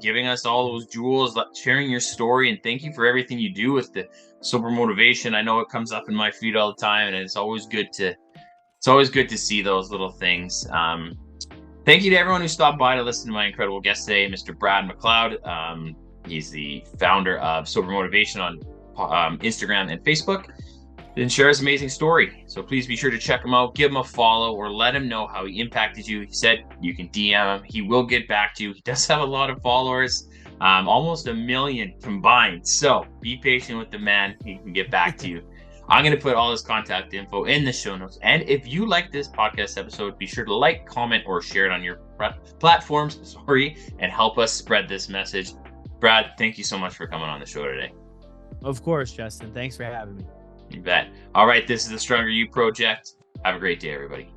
giving us all those jewels, sharing your story, and thank you for everything you do with the sober motivation. I know it comes up in my feed all the time, and it's always good to see those little things. Thank you to everyone who stopped by to listen to my incredible guest today, Mr. Brad McLeod. He's the founder of Sober Motivation on Instagram and Facebook, and share his amazing story. So please be sure to check him out, give him a follow, or let him know how he impacted you. He said you can DM him. He will get back to you. He does have a lot of followers, almost 1 million combined. So be patient with the man. He can get back to you. I'm going to put all his contact info in the show notes. And if you like this podcast episode, be sure to like, comment, or share it on your platforms, and help us spread this message. Brad, thank you so much for coming on the show today. Of course, Justin. Thanks for having me. You bet. All right, this is the Stronger You Project. Have a great day, everybody.